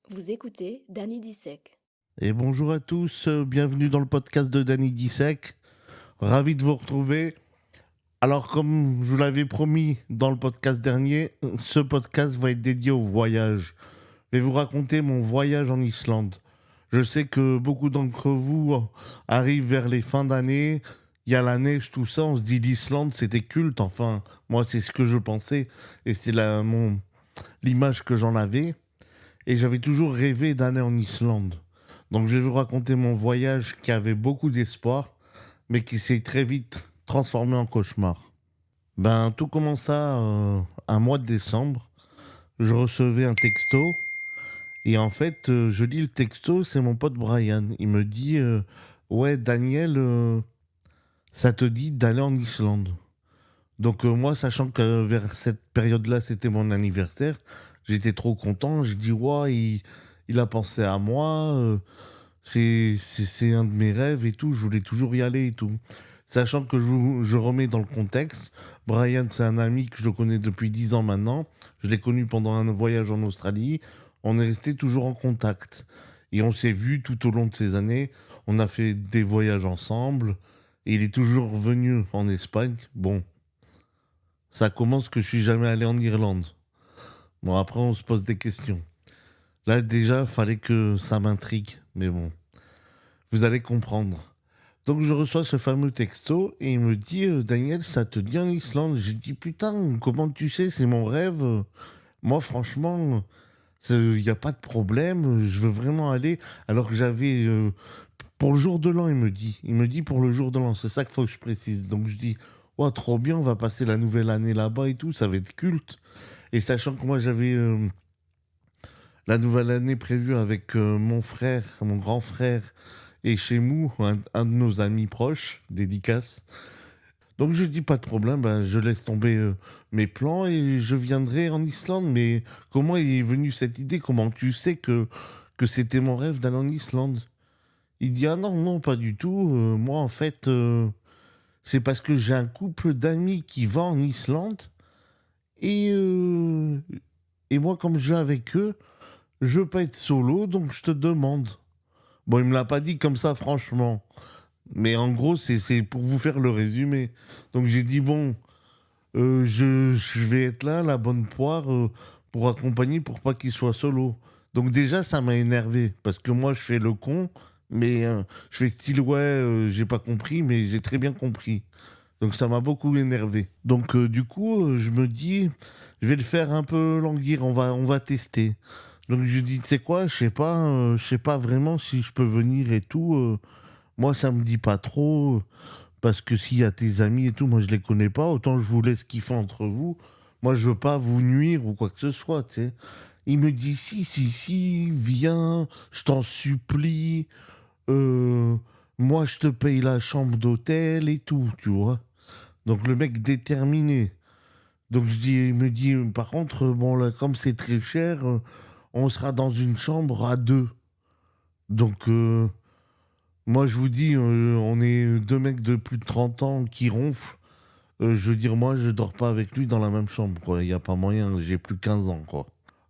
Vous écoutez Danny Dissec. Et bonjour à tous, bienvenue dans le podcast de Danny Dissec. Ravi de vous retrouver. Alors, comme je vous l'avais promis dans le podcast dernier, ce podcast va être dédié au voyage. Je vais vous raconter mon voyage en Islande. Je sais que beaucoup d'entre vous arrivent vers les fins d'année, il y a la neige, tout ça, on se dit l'Islande c'était culte, enfin, moi c'est ce que je pensais, et c'est l'image que j'en avais. Et j'avais toujours rêvé d'aller en Islande. Donc je vais vous raconter mon voyage qui avait beaucoup d'espoir, mais qui s'est très vite transformé en cauchemar. Ben, tout commença un mois de décembre. Je recevais un texto. Et en fait, je lis le texto, c'est mon pote Brian. Il me dit ouais, Daniel, ça te dit d'aller en Islande. Donc moi, sachant que vers cette période-là, c'était mon anniversaire, j'étais trop content. Je dis ouais, il a pensé à moi. C'est un de mes rêves et tout. Je voulais toujours y aller et tout. Sachant que je remets dans le contexte, Brian, c'est un ami que je connais depuis 10 ans maintenant. Je l'ai connu pendant un voyage en Australie. On est resté toujours en contact. Et on s'est vu tout au long de ces années. On a fait des voyages ensemble. Et il est toujours venu en Espagne. Bon, ça commence que je suis jamais allé en Irlande. Bon, après, on se pose des questions. Là, déjà, fallait que ça m'intrigue. Mais bon, vous allez comprendre. Donc je reçois ce fameux texto et il me dit Daniel, ça te dit en Islande? J'ai dit putain, comment tu sais, c'est mon rêve. Moi franchement, il n'y a pas de problème, je veux vraiment aller. Alors que j'avais pour le jour de l'an, il me dit pour le jour de l'an, c'est ça qu'il faut que je précise. Donc je dis ouais, trop bien, on va passer la nouvelle année là-bas et tout, ça va être culte. Et sachant que moi j'avais la nouvelle année prévue avec mon frère, mon grand frère et chez nous, un de nos amis proches, dédicace. Donc je dis pas de problème, ben, je laisse tomber mes plans et je viendrai en Islande. Mais comment est venue cette idée? Comment tu sais que c'était mon rêve d'aller en Islande? Il dit ah non, non, pas du tout. Moi en fait, c'est parce que j'ai un couple d'amis qui va en Islande et, euh, et moi comme je vais avec eux, je veux pas être solo, donc je te demande. Bon, il me l'a pas dit comme ça, franchement. Mais en gros, c'est pour vous faire le résumé. Donc j'ai dit, bon, je vais être là, la bonne poire, pour accompagner, pour pas qu'il soit solo. Donc déjà, ça m'a énervé, parce que moi, je fais le con, mais je fais style, ouais, j'ai pas compris, mais j'ai très bien compris. Donc ça m'a beaucoup énervé. Donc du coup, je me dis, je vais le faire un peu languir, on va tester. Donc je dis, tu sais quoi, je sais pas vraiment si je peux venir et tout. Moi, ça me dit pas trop, parce que s'il y a tes amis et tout, moi je les connais pas, autant je vous laisse kiffer entre vous. Moi, je veux pas vous nuire ou quoi que ce soit, tu sais. Il me dit, si, si, si, viens, je t'en supplie, euh, moi je te paye la chambre d'hôtel et tout, tu vois. Donc le mec déterminé. Donc il me dit, par contre, bon là, comme c'est très cher, on sera dans une chambre à deux. Donc moi je vous dis, on est deux mecs de plus de 30 ans qui ronflent. Je veux dire, moi je dors pas avec lui dans la même chambre, quoi. Il y a pas moyen, j'ai plus 15 ans, quoi.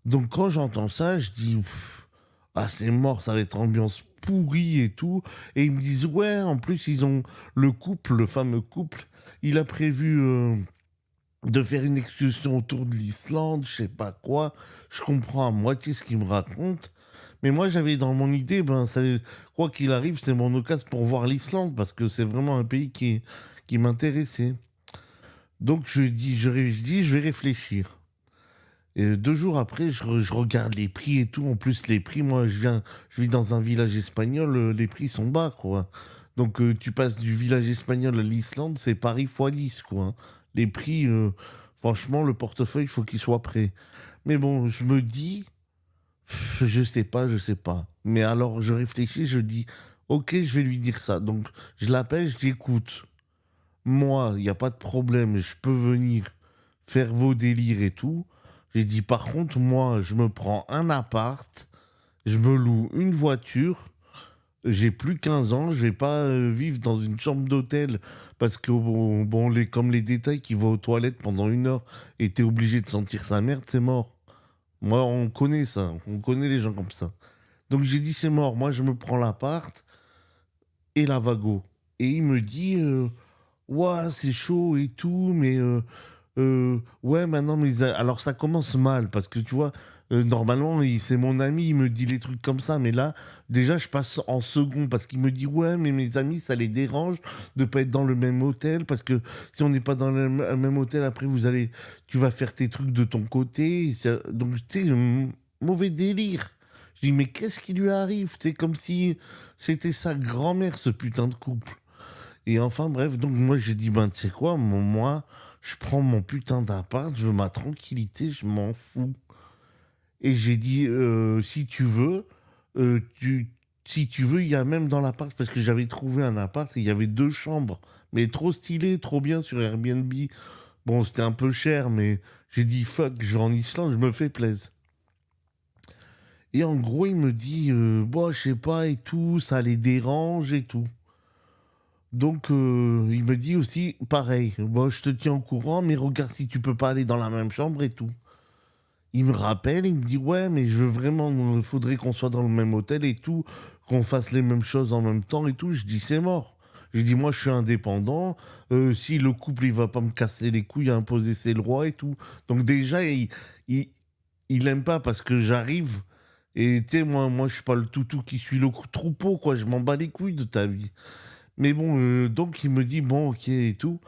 Donc quand j'entends ça, je dis, pff, ah c'est mort, ça va être ambiance pourrie et tout. Et ils me disent, ouais, en plus ils ont le couple, le fameux couple, il a prévu de faire une excursion autour de l'Islande, je sais pas quoi. Je comprends à moitié ce qu'il me raconte. Mais moi, j'avais dans mon idée, ben, quoi qu'il arrive, c'est mon occasion pour voir l'Islande, parce que c'est vraiment un pays qui m'intéressait. Donc je dis, je vais réfléchir. Et 2 jours après, je regarde les prix et tout. En plus, les prix, moi, je vis dans un village espagnol, les prix sont bas, quoi. Donc, tu passes du village espagnol à l'Islande, c'est Paris x 10, quoi, hein. Les prix, franchement, le portefeuille, il faut qu'il soit prêt. Mais bon, je me dis, je sais pas, je sais pas. Mais alors, je réfléchis, je dis, ok, je vais lui dire ça. Donc, je l'appelle, je dis, écoute, moi, il n'y a pas de problème, je peux venir faire vos délires et tout. J'ai dit, par contre, moi, je me prends un appart, je me loue une voiture, j'ai plus 15 ans, je vais pas vivre dans une chambre d'hôtel parce que, bon, comme les détails qui vont aux toilettes pendant 1 heure et t'es obligé de sentir sa merde, c'est mort. Moi, on connaît ça, on connaît les gens comme ça. Donc j'ai dit: «C'est mort, moi je me prends l'appart et la Vago». Et il me dit: «Ouah, c'est chaud et tout, mais ouais, maintenant, mais alors ça commence mal parce que tu vois, normalement, c'est mon ami, il me dit les trucs comme ça, mais là, déjà, je passe en second parce qu'il me dit: «Ouais, mais mes amis, ça les dérange de pas être dans le même hôtel parce que si on n'est pas dans le même hôtel, après, tu vas faire tes trucs de ton côté». Donc, tu sais, mauvais délire. Je dis: «Mais qu'est-ce qui lui arrive?» Tu sais, comme si c'était sa grand-mère, ce putain de couple. Et enfin bref, donc moi j'ai dit: «Ben, tu sais quoi? Moi, je prends mon putain d'appart, je veux ma tranquillité, je m'en fous». Et j'ai dit: Si tu veux, tu si tu veux, il y a même dans l'appart» parce que j'avais trouvé un appart et il y avait 2 chambres, mais trop stylé, trop bien sur Airbnb. Bon, c'était un peu cher, mais j'ai dit: «Fuck, je vais en Islande, je me fais plaisir». Et en gros, il me dit: «Bah, je sais pas et tout, ça les dérange et tout». Donc, il me dit aussi pareil: «Bon, je te tiens au courant, mais regarde si tu peux pas aller dans la même chambre et tout». Il me rappelle, il me dit: «Ouais, mais je veux vraiment, il faudrait qu'on soit dans le même hôtel et tout, qu'on fasse les mêmes choses en même temps et tout». Je dis: «C'est mort». J'ai dit: «Moi, je suis indépendant, si le couple, il va pas me casser les couilles à imposer ses lois et tout». Donc déjà, il il aime pas parce que j'arrive et tu sais, moi, je suis pas le toutou qui suit le troupeau, quoi. Je m'en bats les couilles de ta vie. Mais bon, donc il me dit: «Bon, OK et tout».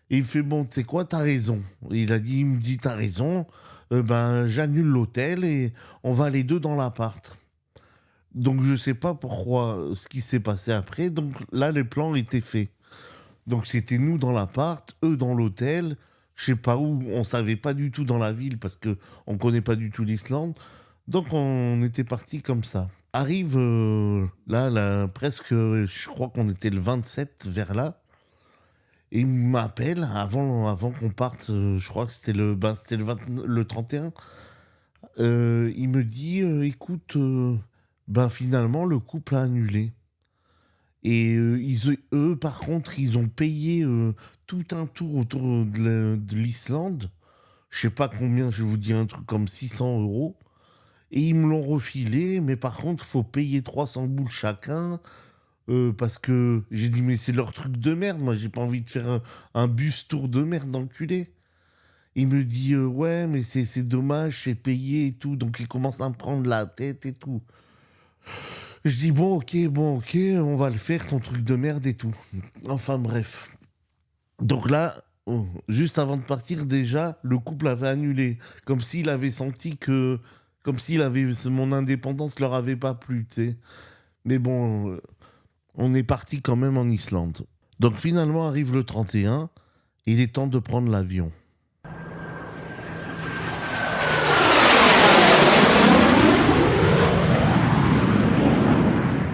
Et il fait: «Bon, tu sais quoi? T'as raison». Il me dit: «T'as raison, ben, j'annule l'hôtel et on va les 2 dans l'appart». Donc je sais pas pourquoi, ce qui s'est passé après, donc là, le plan était fait. Donc c'était nous dans l'appart, eux dans l'hôtel, je sais pas où, on savait pas du tout dans la ville parce que on connaît pas du tout l'Islande. Donc on était parti comme ça. Arrive, là, presque, je crois qu'on était le 27 vers là. Et il m'appelle avant qu'on parte, je crois que c'était le 31. Il me dit: «Écoute, ben, finalement, le couple a annulé». Et eux, par contre, ils ont payé, tout un tour autour de l'Islande. Je sais pas combien, je vous dis un truc comme 600 € et ils me l'ont refilé, mais par contre, faut payer 300 boules chacun. Parce que j'ai dit: «Mais c'est leur truc de merde, moi j'ai pas envie de faire un bus tour de merde d'enculé». Il me dit: «Ouais, mais c'est dommage, c'est payé et tout», donc il commence à me prendre la tête et tout. Je dis: bon, OK, on va le faire ton truc de merde et tout». Enfin bref. Donc là, juste avant de partir déjà, le couple avait annulé, comme s'il avait senti que comme s'il avait mon indépendance leur avait pas plu, tu sais? Mais bon, on est parti quand même en Islande. Donc finalement arrive le 31, il est temps de prendre l'avion.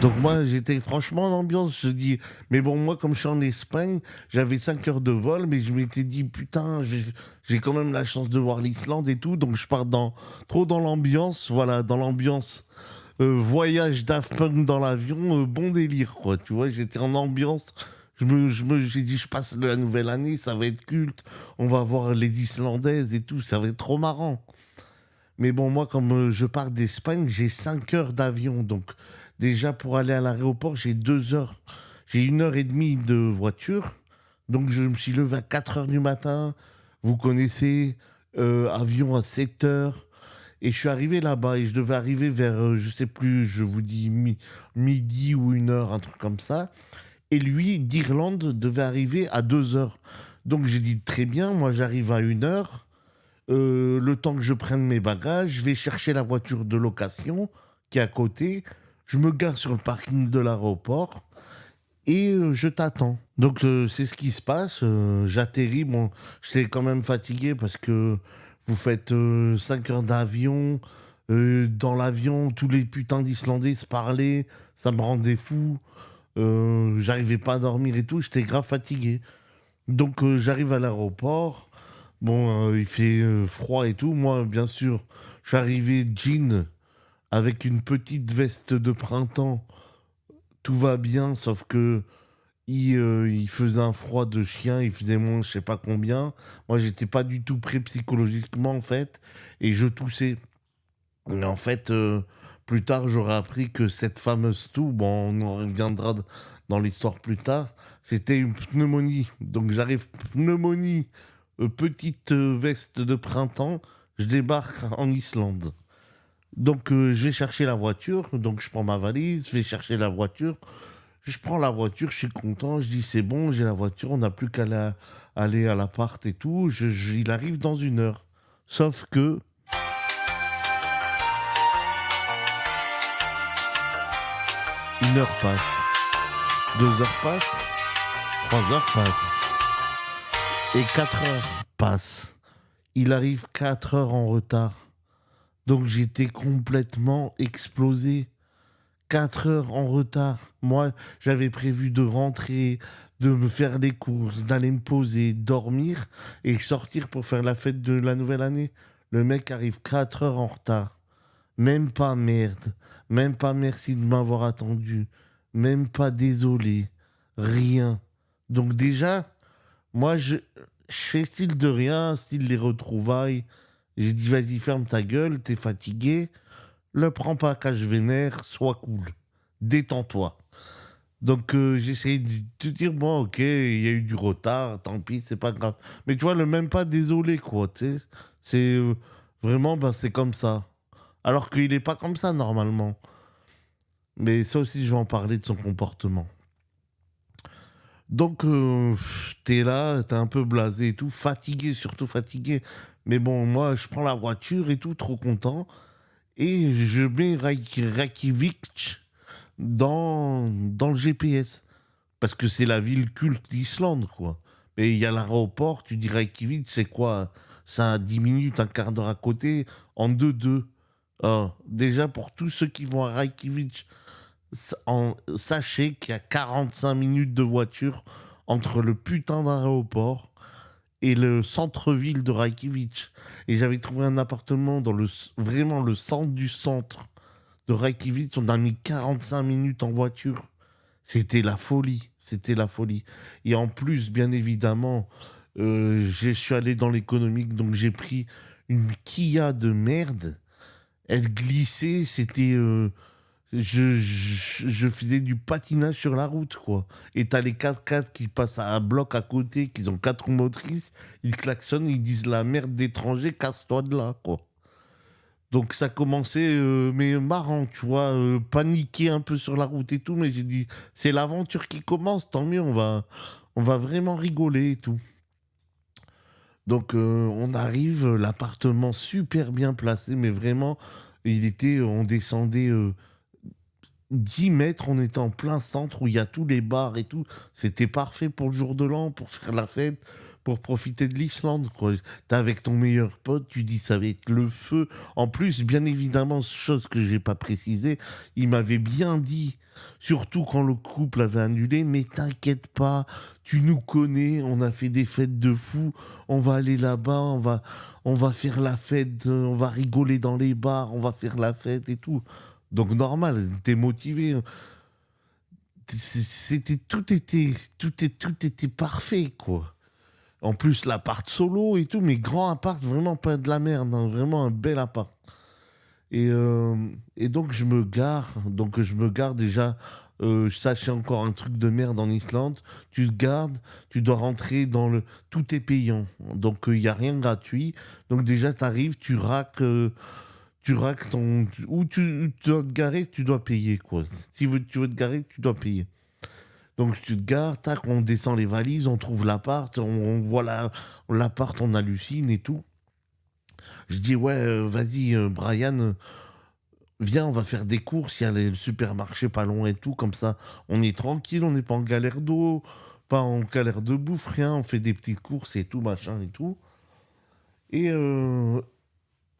Donc moi j'étais franchement en ambiance, je dis, mais bon moi comme je suis en Espagne, j'avais 5 heures de vol, mais je m'étais dit putain j'ai quand même la chance de voir l'Islande et tout, donc je pars trop dans l'ambiance, voilà, dans l'ambiance voyage Daft Punk dans l'avion, bon délire quoi, tu vois, j'étais en ambiance. J'ai dit, je passe la nouvelle année, ça va être culte, on va voir les Islandaises et tout, ça va être trop marrant. Mais bon, moi, comme je pars d'Espagne, j'ai 5 heures d'avion. Donc, déjà, pour aller à l'aéroport, j'ai 2 heures. J'ai 1 heure et demie de voiture. Donc, je me suis levé à 4 heures du matin. Vous connaissez, avion à 7 heures. Et je suis arrivé là-bas et je devais arriver vers, je sais plus, je vous dis midi ou 1 heure, un truc comme ça. Et lui, d'Irlande, devait arriver à 2 heures. Donc, j'ai dit, très bien, moi, j'arrive à 1 heure. Le temps que je prenne mes bagages, je vais chercher la voiture de location qui est à côté. Je me gare sur le parking de l'aéroport et je t'attends. Donc c'est ce qui se passe. J'atterris. Bon, j'étais quand même fatigué parce que vous faites 5 heures d'avion. Dans l'avion, tous les putains d'Islandais se parlaient. Ça me rendait fou. J'arrivais pas à dormir et tout. J'étais grave fatigué. Donc j'arrive à l'aéroport. Bon, il fait froid et tout. Moi, bien sûr, je suis arrivé jean avec une petite veste de printemps. Tout va bien, sauf que il faisait un froid de chien, il faisait moins je sais pas combien. Moi, j'étais pas du tout prêt psychologiquement, en fait, et je toussais. Et en fait, plus tard, j'aurais appris que cette fameuse toux, bon, on en reviendra dans l'histoire plus tard, c'était une pneumonie. Donc j'arrive, pneumonie, petite veste de printemps, je débarque en Islande. Donc je vais chercher la voiture, donc je prends ma valise, je vais chercher la voiture. Je prends la voiture, je suis content, je dis c'est bon, j'ai la voiture, on n'a plus qu'à aller à l'appart et tout. Il arrive dans 1 heure. Sauf que 1 heure passe, 2 heures passent, 3 heures passent et 4 heures passent. Il arrive 4 heures en retard. Donc j'étais complètement explosé. 4 heures en retard. Moi, j'avais prévu de rentrer, de me faire les courses, d'aller me poser, dormir et sortir pour faire la fête de la nouvelle année. Le mec arrive 4 heures en retard. Même pas merde. Même pas merci de m'avoir attendu. Même pas désolé. Rien. Donc déjà, moi, je fais style de rien, style les retrouvailles. J'ai dit, vas-y, ferme ta gueule, t'es fatigué. Le prends pas qu'à je vénère, sois cool. Détends-toi. Donc j'essaye de te dire, bon, ok, il y a eu du retard, tant pis, c'est pas grave. Mais tu vois, le même pas désolé, quoi, tu sais. C'est vraiment, ben, c'est comme ça. Alors qu'il est pas comme ça, normalement. Mais ça aussi, je vais en parler de son comportement. Donc, t'es là, t'es un peu blasé et tout, fatigué, surtout fatigué. Mais bon, moi, je prends la voiture et tout, trop content. Et je mets Reykjavik dans le GPS. Parce que c'est la ville culte d'Islande, quoi. Mais il y a l'aéroport, tu dis Reykjavik, c'est quoi? Ça a 10 minutes, un quart d'heure à côté, en 2-2. Déjà, pour tous ceux qui vont à Reykjavik, sachez qu'il y a 45 minutes de voiture entre le putain d'aéroport et le centre-ville de Reykjavik. Et j'avais trouvé un appartement dans vraiment le centre du centre de Reykjavik. On a mis 45 minutes en voiture. C'était la folie. C'était la folie. Et en plus, bien évidemment, je suis allé dans l'économique, donc j'ai pris une Kia de merde. Elle glissait, c'était... je faisais du patinage sur la route, quoi. Et t'as les 4x4 qui passent à un bloc à côté, qui ont 4 roues motrices, ils klaxonnent, ils disent la merde d'étranger, casse-toi de là, quoi. Donc ça commençait, mais marrant, tu vois, paniquer un peu sur la route et tout, mais j'ai dit, c'est l'aventure qui commence, tant mieux, on va vraiment rigoler et tout. Donc on arrive, l'appartement super bien placé, mais vraiment, on descendait 10 mètres, on était en plein centre où il y a tous les bars et tout. C'était parfait pour le jour de l'an, pour faire la fête, pour profiter de l'Islande, quoi. T'es avec ton meilleur pote, tu dis ça va être le feu. En plus, bien évidemment, chose que j'ai pas précisé, il m'avait bien dit, surtout quand le couple avait annulé, mais t'inquiète pas, tu nous connais, on a fait des fêtes de fou, on va aller là-bas, on va faire la fête, on va rigoler dans les bars, on va faire la fête et tout. Donc normal, t'es motivé. Tout était parfait, quoi. En plus, l'appart solo et tout, mais grand appart, vraiment pas de la merde, hein, vraiment un bel appart. Et donc je me gare déjà. Ça, c'est encore un truc de merde en Islande. Tu te gardes, tu dois rentrer dans le. Tout est payant, donc il y a rien de gratuit. Donc déjà, t'arrives, tu raques ton. Où tu dois te garer, tu dois payer, quoi. Si tu veux te garer, tu dois payer. Donc tu te gares, tac, on descend les valises, on trouve l'appart, on voit l'appart, on hallucine et tout. Je dis, ouais, vas-y, Brian, viens, on va faire des courses, il y a le supermarché pas loin et tout, comme ça, on est tranquille, on n'est pas en galère d'eau, pas en galère de bouffe, rien, on fait des petites courses et tout, machin et tout. Et,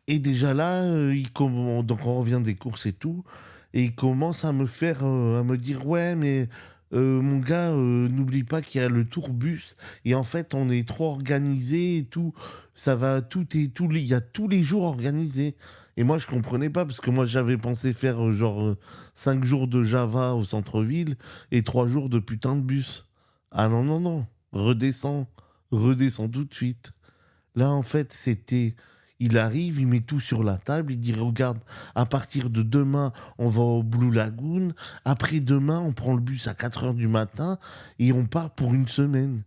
Et déjà là, donc on revient des courses et tout, et il commence à me dire, ouais, mais mon gars, n'oublie pas qu'il y a le tourbus, et en fait, on est trop organisé et tout, ça va, il y a tous les jours organisés. Et moi, je comprenais pas, parce que moi, j'avais pensé faire 5 jours de Java au centre-ville, et 3 jours de putain de bus. Ah non, non, non, redescends tout de suite. Là, en fait, Il arrive, il met tout sur la table, il dit regarde, à partir de demain, on va au Blue Lagoon. Après demain, on prend le bus à 4 heures du matin et on part pour une semaine.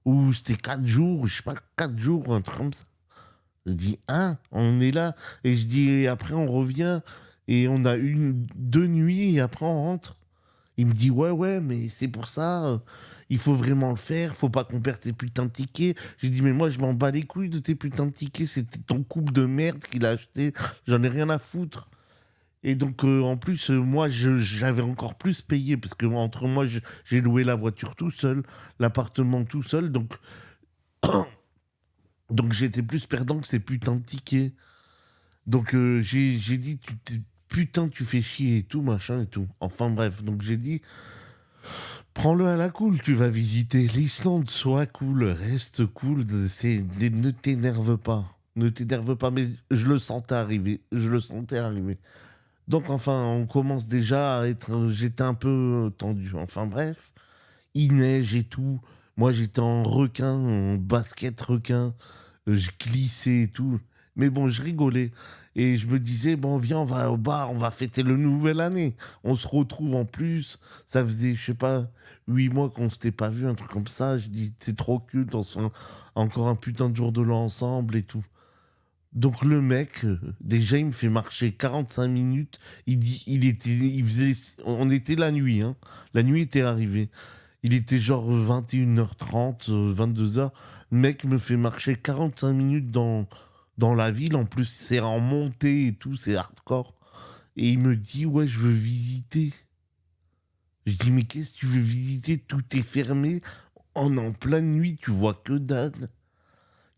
Ou c'était 4 jours, je sais pas, 4 jours, un truc comme ça. Je dis, hein, on est là. Et je dis, et après on revient et on a 2 nuits et après on rentre. Il me dit, ouais, mais c'est pour ça, il faut vraiment le faire, faut pas qu'on perde tes putains de tickets. J'ai dit, mais moi je m'en bats les couilles de tes putains de tickets, c'était ton couple de merde qu'il a acheté, j'en ai rien à foutre. Et donc, en plus, moi, j'avais encore plus payé, parce que entre moi, j'ai loué la voiture tout seul, l'appartement tout seul, donc j'étais plus perdant que ces putains de tickets. Donc, j'ai dit, putain, tu fais chier et tout, machin et tout. Enfin, bref, donc j'ai dit, prends-le à la cool, tu vas visiter l'Islande, sois cool, reste cool, ne t'énerve pas. Ne t'énerve pas, mais je le sentais arriver, Donc enfin, on commence déjà à être... J'étais un peu tendu. Enfin bref, il neige et tout. Moi j'étais en requin, en basket requin. Je glissais et tout. Mais bon, je rigolais. Et je me disais, bon, viens, on va au bar, on va fêter le nouvel année. On se retrouve en plus. Ça faisait, je sais pas, 8 mois qu'on s'était pas vu, un truc comme ça. Je dis, c'est trop culte, on se fait encore un putain de jour de l'an ensemble et tout. Donc le mec, déjà, il me fait marcher 45 minutes. On était la nuit, hein. La nuit était arrivée. Il était genre 21h30, 22h. Le mec me fait marcher 45 minutes dans la ville. En plus, c'est en montée et tout, c'est hardcore. Et il me dit, ouais, je veux visiter. Je dis, mais qu'est-ce que tu veux visiter? Tout est fermé. On est en pleine nuit, tu vois que dalle.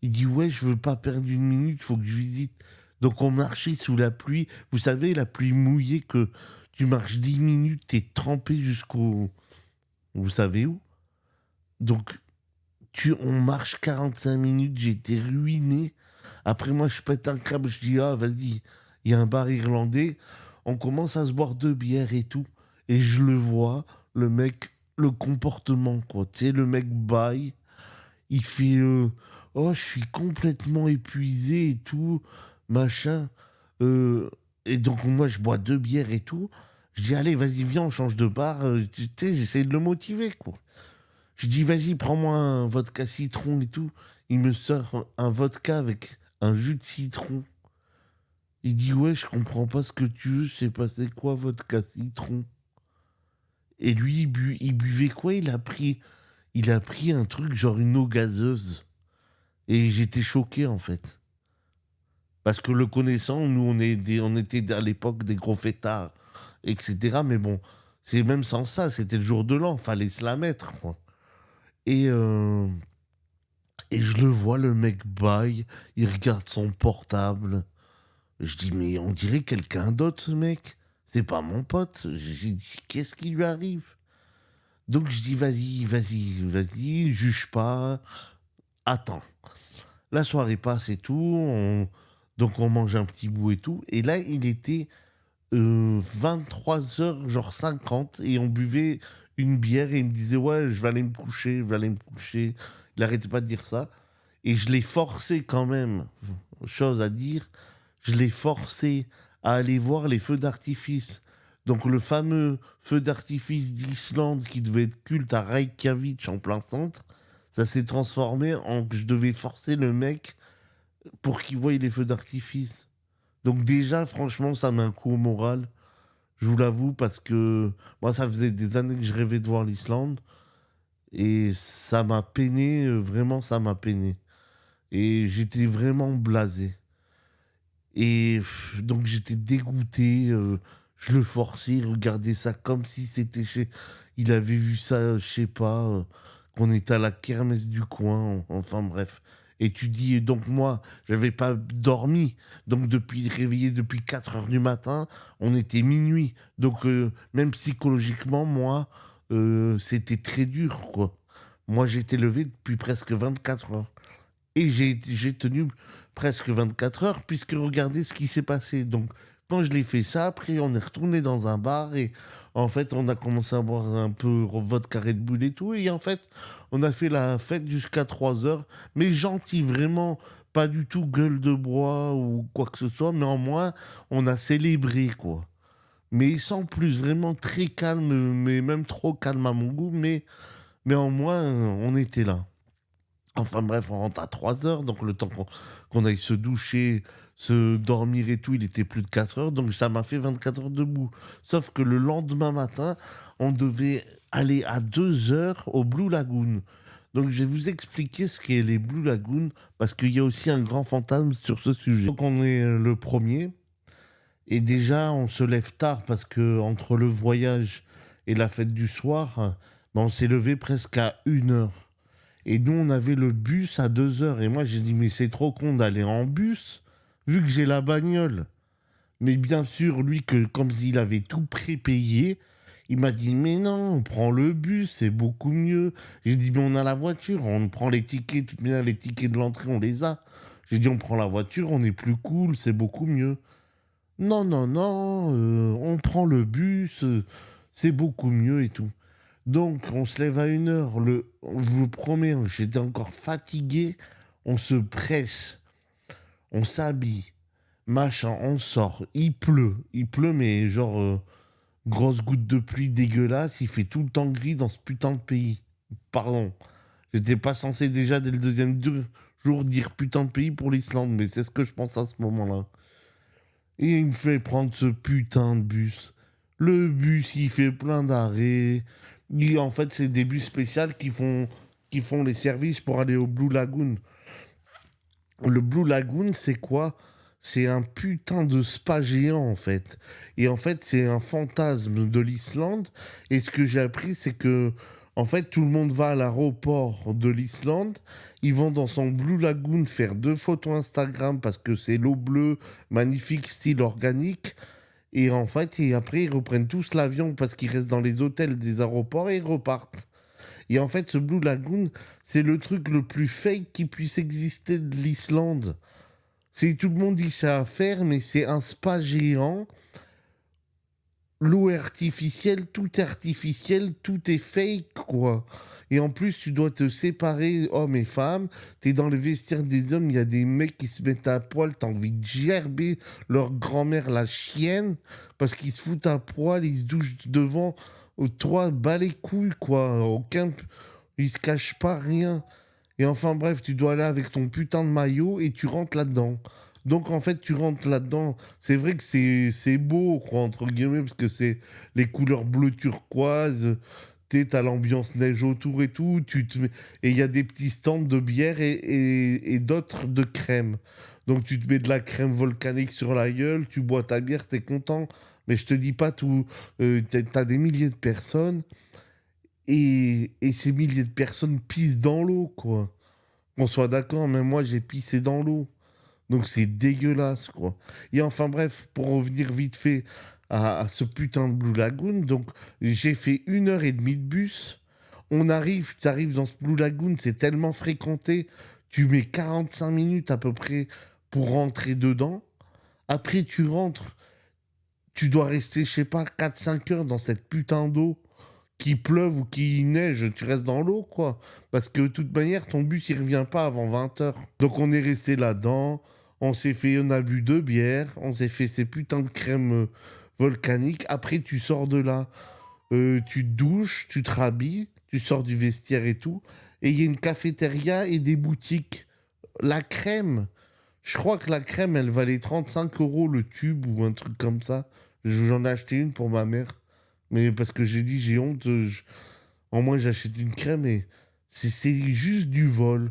Il dit ouais, je veux pas perdre une minute, faut que je visite. Donc on marchait sous la pluie. Vous savez, la pluie mouillée que tu marches 10 minutes, t'es trempé jusqu'au... Vous savez où? Donc on marche 45 minutes, j'ai été ruiné. Après moi, je pète un câble, je dis ah vas-y, il y a un bar irlandais. On commence à se boire 2 bières et tout. Et je le vois, le mec, le comportement quoi. Tu sais, le mec baille. Il fait oh, je suis complètement épuisé et tout, machin. Et donc, moi, je bois 2 bières et tout. Je dis, allez, vas-y, viens, on change de bar. Tu sais, j'essaie de le motiver, quoi. Je dis, vas-y, prends-moi un vodka citron et tout. Il me sort un vodka avec un jus de citron. Il dit, ouais, je comprends pas ce que tu veux, je sais pas c'est quoi vodka citron. Et lui, il buvait quoi? Il a pris un truc, genre une eau gazeuse. Et j'étais choqué, en fait. Parce que le connaissant, nous, on était à l'époque des gros fêtards, etc. Mais bon, c'est même sans ça, c'était le jour de l'an, fallait se la mettre, quoi. Et, euh, et je le vois, le mec baille, il regarde son portable. Je dis, mais on dirait quelqu'un d'autre, ce mec. C'est pas mon pote. J'ai dit, qu'est-ce qui lui arrive? Donc je dis, vas-y, juge pas, attends. La soirée passe et tout, donc on mange un petit bout et tout. Et là, il était 23h, genre 50, et on buvait une bière et il me disait, ouais, je vais aller me coucher, je vais aller me coucher. Il arrêtait pas de dire ça. Et je l'ai forcé quand même, chose à dire, je l'ai forcé à aller voir les feux d'artifice. Donc le fameux feu d'artifice d'Islande qui devait être culte à Reykjavik en plein centre, ça s'est transformé en que je devais forcer le mec pour qu'il voie les feux d'artifice. Donc déjà, franchement, ça met un coup au moral. Je vous l'avoue, parce que moi, ça faisait des années que je rêvais de voir l'Islande. Et ça m'a peiné, vraiment, ça m'a peiné. Et j'étais vraiment blasé. Et donc j'étais dégoûté. Je le forçais, il regardait ça comme si c'était chez... Il avait vu ça, je sais pas, qu'on était à la kermesse du coin. Enfin bref. Et tu dis, donc moi, j'avais pas dormi. Donc réveillé depuis 4 heures du matin, on était minuit. Donc même psychologiquement, moi, c'était très dur, quoi. Moi, j'étais levé depuis presque 24 heures. Et j'ai tenu presque 24 heures, puisque regardez ce qui s'est passé. Donc, quand je l'ai fait ça, après, on est retourné dans un bar et en fait, on a commencé à boire un peu vodka Red Bull et tout. Et en fait, on a fait la fête jusqu'à 3 heures, mais gentil, vraiment pas du tout gueule de bois ou quoi que ce soit, mais en moins, on a célébré, quoi. Mais sans plus, vraiment très calme, mais même trop calme à mon goût, mais en moins, on était là. Enfin bref, on rentre à 3 heures, donc le temps qu'on aille se doucher, se dormir et tout, il était plus de 4 heures, donc ça m'a fait 24 heures debout. Sauf que le lendemain matin, on devait aller à 2 heures au Blue Lagoon. Donc je vais vous expliquer ce qu'est les Blue Lagoon, parce qu'il y a aussi un grand fantasme sur ce sujet. Donc on est le premier, et déjà on se lève tard, parce que entre le voyage et la fête du soir, ben, on s'est levé presque à 1 heure. Et nous, on avait le bus à 2 heures. Et moi, j'ai dit, mais c'est trop con d'aller en bus, vu que j'ai la bagnole. Mais bien sûr, lui, comme il avait tout prépayé, il m'a dit, mais non, on prend le bus, c'est beaucoup mieux. J'ai dit, mais on a la voiture, on prend les tickets, tout bien, les tickets de l'entrée, on les a. J'ai dit, on prend la voiture, on est plus cool, c'est beaucoup mieux. Non, non, non, on prend le bus, c'est beaucoup mieux et tout. Donc, on se lève à 1 heure. Je vous promets, j'étais encore fatigué. On se presse, on s'habille, machin, on sort. Il pleut, mais genre grosse goutte de pluie dégueulasse. Il fait tout le temps gris dans ce putain de pays. Pardon, j'étais pas censé déjà dès le deuxième jour dire putain de pays pour l'Islande, mais c'est ce que je pense à ce moment-là. Et il me fait prendre ce putain de bus. Le bus, il fait plein d'arrêts. En fait, c'est des bus spéciaux qui font les services pour aller au Blue Lagoon. Le Blue Lagoon, c'est quoi? C'est un putain de spa géant, en fait. Et en fait, c'est un fantasme de l'Islande. Et ce que j'ai appris, c'est que, en fait, tout le monde va à l'aéroport de l'Islande. Ils vont dans son Blue Lagoon faire 2 photos Instagram parce que c'est l'eau bleue, magnifique, style organique. Et en fait, et après, ils reprennent tous l'avion parce qu'ils restent dans les hôtels des aéroports et ils repartent. Et en fait, ce Blue Lagoon, c'est le truc le plus fake qui puisse exister de l'Islande. C'est tout le monde dit ça à faire, mais c'est un spa géant. L'eau est artificielle, tout est fake, quoi. Et en plus, tu dois te séparer, hommes et femmes. T'es dans le vestiaire des hommes, il y a des mecs qui se mettent à poil, t'as envie de gerber leur grand-mère, la chienne, parce qu'ils se foutent à poil, ils se douchent devant. Toi, bas les couilles, quoi. Ils se cachent pas rien. Et enfin bref, tu dois aller avec ton putain de maillot et tu rentres là-dedans. Donc en fait, tu rentres là-dedans. C'est vrai que c'est beau, quoi, entre guillemets, parce que c'est les couleurs bleu turquoise. T'as l'ambiance neige autour et tout. Et il y a des petits stands de bière et d'autres de crème. Donc tu te mets de la crème volcanique sur la gueule, tu bois ta bière, t'es content. Mais je te dis pas tout. T'as des milliers de personnes. Et ces milliers de personnes pissent dans l'eau, quoi. On soit d'accord, même moi j'ai pissé dans l'eau. Donc c'est dégueulasse, quoi. Et enfin bref, pour revenir vite fait à ce putain de Blue Lagoon, donc j'ai fait 1 heure et demie de bus. Tu arrives dans ce Blue Lagoon, c'est tellement fréquenté, tu mets 45 minutes à peu près pour rentrer dedans. Après tu rentres, tu dois rester, je sais pas, 4 5 heures dans cette putain d'eau. Qu'il pleuve ou qu'il neige, tu restes dans l'eau, quoi. Parce que de toute manière, ton bus, il revient pas avant 20 heures. Donc on est resté là-dedans, on a bu 2 bières, on s'est fait ces putains de crèmes volcaniques. Après, tu sors de là, tu te douches, tu te rhabilles, tu sors du vestiaire et tout. Et il y a une cafétéria et des boutiques. La crème, je crois que la crème, elle valait 35 euros le tube ou un truc comme ça. J'en ai acheté une pour ma mère. Mais parce que j'ai dit, j'ai honte, en moins j'achète une crème et c'est juste du vol.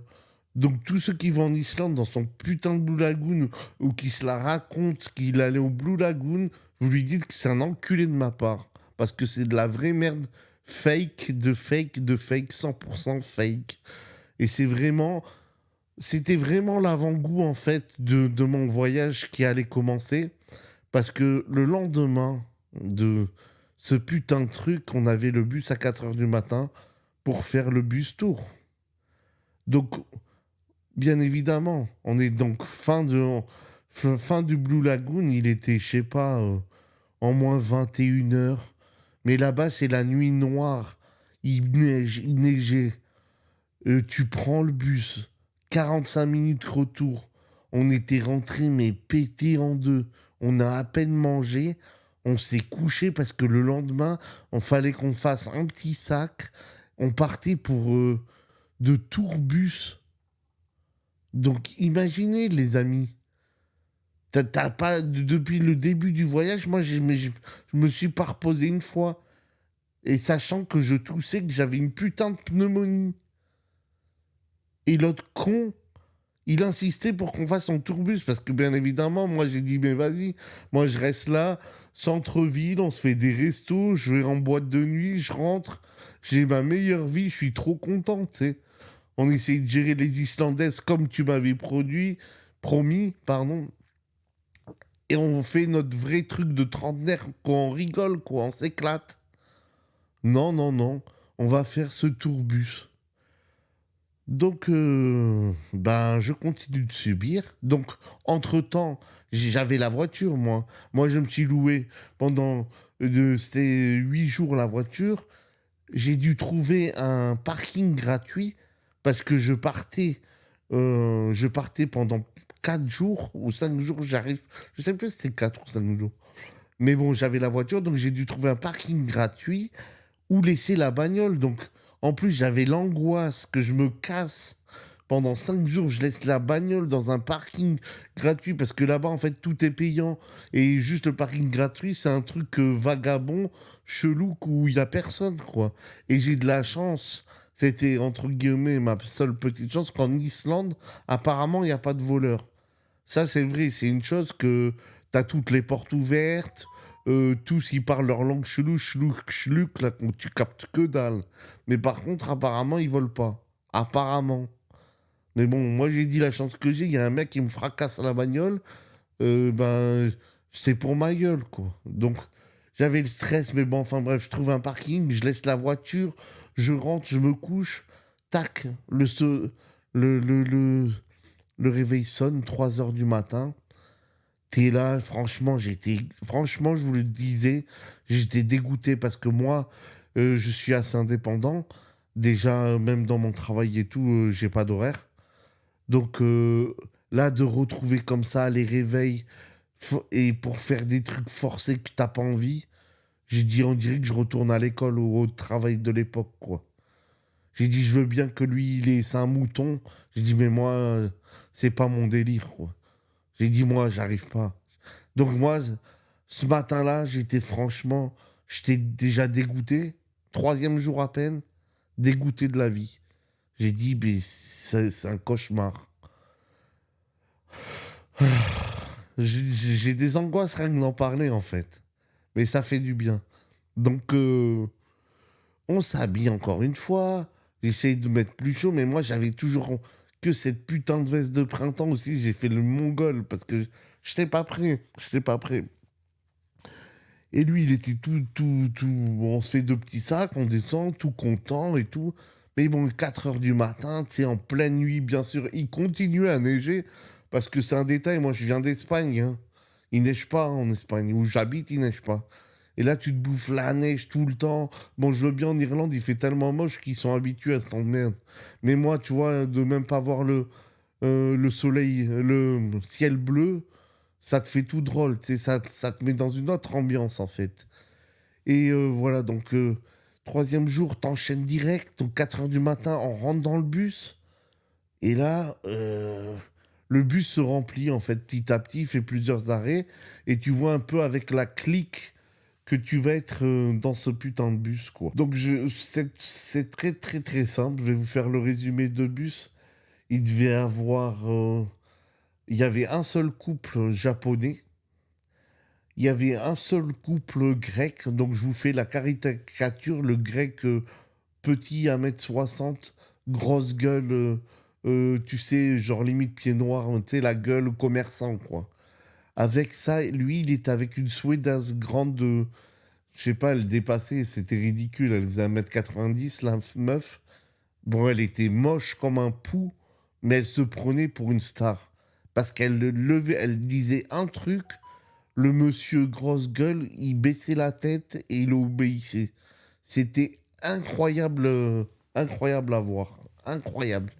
Donc tous ceux qui vont en Islande dans son putain de Blue Lagoon ou qui se la racontent qu'il allait au Blue Lagoon, vous lui dites que c'est un enculé de ma part. Parce que c'est de la vraie merde de fake, 100% fake. Et c'était vraiment l'avant-goût en fait de mon voyage qui allait commencer. Parce que le lendemain de ce putain de truc, on avait le bus à 4 heures du matin pour faire le bus tour. Donc, bien évidemment, on est donc fin du Blue Lagoon, il était, je sais pas, en moins 21 heures. Mais là-bas, c'est la nuit noire. Il neigeait. Tu prends le bus, 45 minutes retour. On était rentrés, mais pétés en deux. On a à peine mangé. On s'est couché parce que le lendemain, on fallait qu'on fasse un petit sac. On partait pour de Tourbus. Donc imaginez les amis. T'as pas depuis le début du voyage, moi je me suis pas reposé une fois. Et sachant que je toussais, que j'avais une putain de pneumonie. Et l'autre con, il insistait pour qu'on fasse son tourbus, parce que bien évidemment, moi j'ai dit, mais vas-y, moi je reste là, centre-ville, on se fait des restos, je vais en boîte de nuit, je rentre, j'ai ma meilleure vie, je suis trop content, tu sais. On essaye de gérer les Islandaises comme tu m'avais promis, pardon. Et on fait notre vrai truc de trentenaire, quoi, on rigole, quoi, on s'éclate. Non, non, non, on va faire ce tourbus. Donc, ben, je continue de subir. Donc, entre-temps, j'avais la voiture, moi. Moi, je me suis loué pendant, c'était 8 jours la voiture. J'ai dû trouver un parking gratuit parce que je partais pendant 4 jours ou 5 jours, j'arrive, je sais plus si c'était 4 ou 5 jours. Mais bon, j'avais la voiture, donc j'ai dû trouver un parking gratuit où laisser la bagnole. Donc, en plus, j'avais l'angoisse que je me casse. Pendant 5 jours, je laisse la bagnole dans un parking gratuit parce que là-bas, en fait, tout est payant. Et juste le parking gratuit, c'est un truc vagabond, chelou, où il n'y a personne, quoi. Et j'ai de la chance. C'était, entre guillemets, ma seule petite chance qu'en Islande, apparemment, il n'y a pas de voleurs. Ça, c'est vrai, c'est une chose que t'as toutes les portes ouvertes, tous ils parlent leur langue chelou, chelou, chluc, là, où tu captes que dalle. Mais par contre, apparemment, ils volent pas. Apparemment. Mais bon, moi j'ai dit la chance que j'ai, il y a un mec qui me fracasse la bagnole, ben, c'est pour ma gueule, quoi. Donc, j'avais le stress, mais bon, enfin bref, je trouve un parking, je laisse la voiture, je rentre, je me couche, tac, le réveil sonne, 3 heures du matin. T'es là, franchement, je vous le disais, j'étais dégoûté parce que moi, je suis assez indépendant. Déjà, même dans mon travail et tout, j'ai pas d'horaire. Donc là, de retrouver comme ça les réveils et pour faire des trucs forcés que t'as pas envie, j'ai dit, on dirait que je retourne à l'école ou au travail de l'époque, quoi. J'ai dit, je veux bien que lui, c'est un mouton. J'ai dit, mais moi, c'est pas mon délire, quoi. J'ai dit, moi, j'arrive pas. Donc moi, ce matin-là, j'étais déjà dégoûté. 3e jour à peine, dégoûté de la vie. J'ai dit, mais c'est un cauchemar. J'ai des angoisses rien que d'en parler, en fait. Mais ça fait du bien. Donc, on s'habille encore une fois. J'essaye de mettre plus chaud, mais moi, j'avais toujours que cette putain de veste de printemps aussi. J'ai fait le mongol parce que je n'étais pas prêt. Je n'étais pas prêt. Et lui, il était tout. On se fait 2 petits sacs, on descend, tout content et tout. Mais bon, 4 heures du matin, tu sais, en pleine nuit, bien sûr, il continuait à neiger. Parce que c'est un détail, moi, je viens d'Espagne. Hein. Il neige pas en Espagne. Où j'habite, il neige pas. Et là, tu te bouffes la neige tout le temps. Bon, je veux bien en Irlande, il fait tellement moche qu'ils sont habitués à cette merde. Mais moi, tu vois, de même pas voir le soleil, le ciel bleu, ça te fait tout drôle, tu sais, ça te met dans une autre ambiance en fait. Et voilà, donc 3e jour, t'enchaînes direct, donc 4 heures du matin, on rentre dans le bus, et là, le bus se remplit en fait petit à petit, il fait plusieurs arrêts, et tu vois un peu avec la clique que tu vas être dans ce putain de bus, quoi. Donc c'est très très très simple, je vais vous faire le résumé de bus. Il devait avoir... il y avait un seul couple japonais, il y avait un seul couple grec, donc je vous fais la caricature, le grec petit 1m60, grosse gueule, tu sais, genre limite pied noir, tu sais, la gueule commerçant, quoi. Avec ça, lui, il était avec une suédoise grande, je sais pas, elle dépassait, c'était ridicule, elle faisait 1m90, la meuf. Bon, elle était moche comme un pou, mais elle se prenait pour une star. Parce qu'elle le levait, elle disait un truc, le monsieur grosse gueule, il baissait la tête et il obéissait. C'était incroyable, incroyable à voir. Incroyable.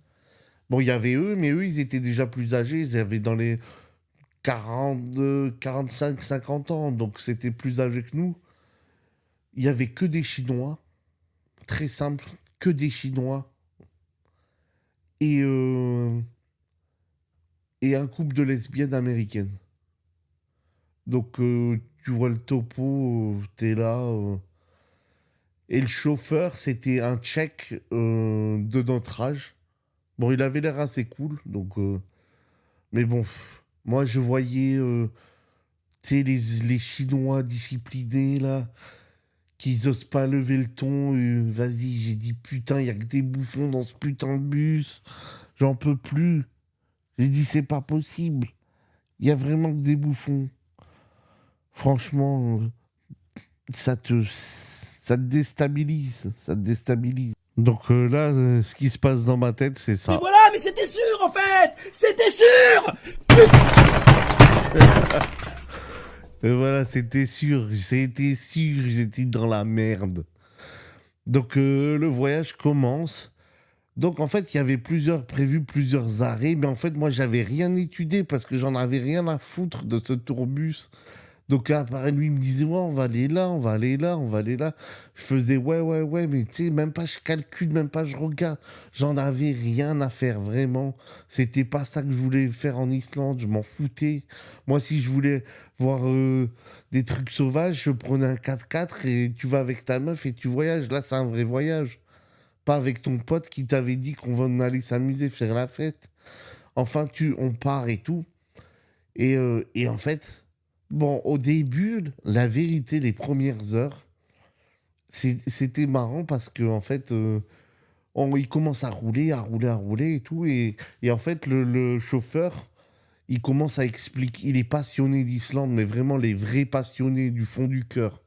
Bon, il y avait eux, mais eux, ils étaient déjà plus âgés. Ils avaient dans les 45, 50 ans. Donc, c'était plus âgé que nous. Il y avait que des Chinois. Très simple. Que des Chinois. Et, euh, et un couple de lesbiennes américaines. Donc, tu vois le topo, t'es là. Et le chauffeur, c'était un Tchèque de notre âge. Bon, il avait l'air assez cool, donc. Mais bon, moi, je voyais, tu sais, les Chinois disciplinés, là, qui osent pas lever le ton. Vas-y, j'ai dit, putain, il y a que des bouffons dans ce putain de bus. J'en peux plus. J'ai dit, c'est pas possible. Il y a vraiment que des bouffons. Franchement, ça te, ça te déstabilise. Ça te déstabilise. Donc là, ce qui se passe dans ma tête, c'est Mais ça. voilà, mais c'était sûr en fait. C'était sûr. Et voilà, c'était sûr, j'étais dans la merde. Donc le voyage commence. Donc en fait, il y avait prévu plusieurs arrêts, mais en fait, moi, j'avais rien étudié parce que j'en avais rien à foutre de ce tourbus. Donc après, lui, il me disait, ouais, on va aller là, on va aller là, on va aller là. Je faisais, ouais, mais tu sais, même pas je calcule, même pas je regarde. J'en avais rien à faire, vraiment. C'était pas ça que je voulais faire en Islande, je m'en foutais. Moi, si je voulais voir des trucs sauvages, je prenais un 4x4 et tu vas avec ta meuf et tu voyages. Là, c'est un vrai voyage. Pas avec ton pote qui t'avait dit qu'on va aller s'amuser, faire la fête. Enfin, on part et tout. Et en fait, bon, au début, la vérité, les premières heures, c'était marrant parce que en fait, il commence à rouler, à rouler et tout. Et en fait, le chauffeur, il commence à expliquer. Il est passionné d'Islande, mais vraiment les vrais passionnés du fond du cœur.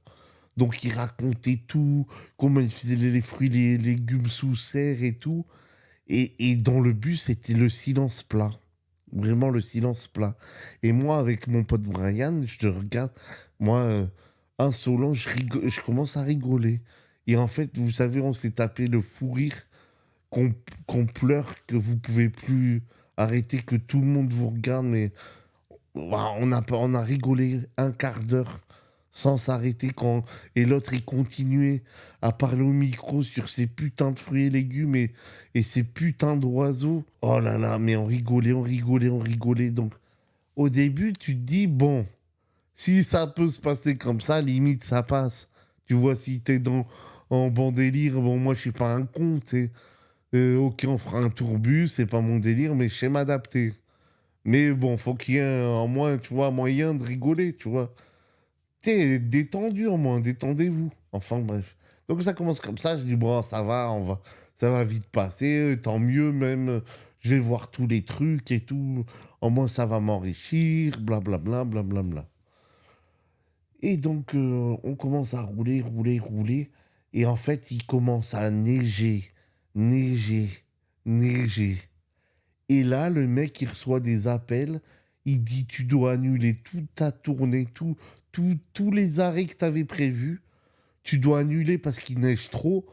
Donc, il racontait tout, comment il faisait les fruits, les légumes sous serre et tout. Et dans le bus, c'était le silence plat. Vraiment le silence plat. Et moi, avec mon pote Brian, je te regarde, moi, insolent, je commence à rigoler. Et en fait, vous savez, on s'est tapé le fou rire, qu'on pleure, que vous pouvez plus arrêter, que tout le monde vous regarde, mais ouah, on a rigolé un quart d'heure sans s'arrêter et l'autre il continuait à parler au micro sur ses putains de fruits et légumes et ses putains d'oiseaux. Oh là là, mais on rigolait, on rigolait, on rigolait. Donc au début, tu te dis, bon, si ça peut se passer comme ça, limite ça passe. Tu vois, si t'es en bon délire, bon, moi je suis pas un con, tu sais. Ok, on fera un tourbus, c'est pas mon délire, mais je sais m'adapter. Mais bon, faut qu'il y ait un moins, tu vois, moyen de rigoler, tu vois. T'es détendu au moins, détendez-vous. Enfin bref. Donc ça commence comme ça, je dis bon, ça va vite passer, tant mieux même, je vais voir tous les trucs et tout, au moins ça va m'enrichir, blablabla, blablabla. Et donc on commence à rouler, rouler, rouler, et en fait il commence à neiger, neiger, neiger. Et là, le mec, il reçoit des appels. Il dit, tu dois annuler toute ta tournée, tous les arrêts que tu avais prévus. Tu dois annuler parce qu'il neige trop.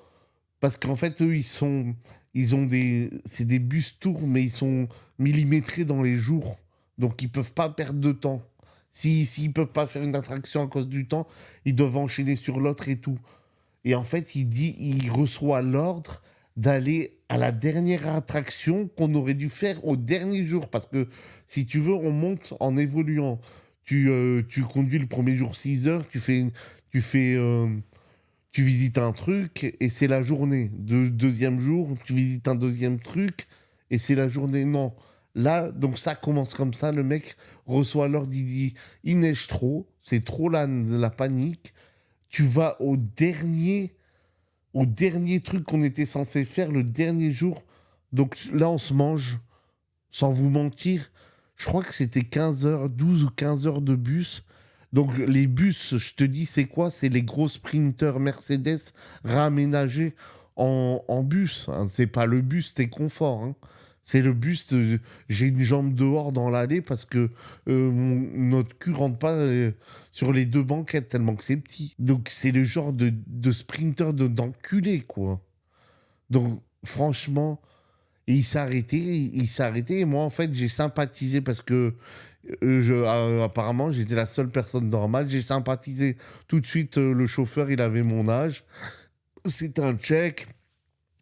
Parce qu'en fait, eux, c'est des bus tours, mais ils sont millimétrés dans les jours. Donc, ils peuvent pas perdre de temps. S'ils peuvent pas faire une attraction à cause du temps, ils doivent enchaîner sur l'autre et tout. Et en fait, il reçoit l'ordre d'aller à la dernière attraction qu'on aurait dû faire au dernier jour. Parce que si tu veux, on monte en évoluant. Tu conduis le premier jour 6 heures, tu fais, tu visites un truc et c'est la journée. Deuxième jour, tu visites un deuxième truc et c'est la journée. Non. Là, donc ça commence comme ça. Le mec reçoit l'ordre, il dit, il neige trop, c'est trop la panique. Tu vas au dernier truc qu'on était censé faire le dernier jour. Donc là, on se mange, sans vous mentir. Je crois que c'était 15 heures, 12 ou 15 heures de bus. Donc les bus, je te dis, c'est quoi? C'est les gros sprinters Mercedes raménagés en bus, hein. C'est pas le bus, t'es confort, hein. C'est le bus, j'ai une jambe dehors dans l'allée parce que notre cul rentre pas sur les deux banquettes tellement que c'est petit. Donc c'est le genre de sprinter d'enculé, quoi. Donc franchement, Et il s'est arrêté. Et moi, en fait, j'ai sympathisé parce que apparemment, j'étais la seule personne normale. J'ai sympathisé tout de suite. Le chauffeur, il avait mon âge. C'était un Tchèque.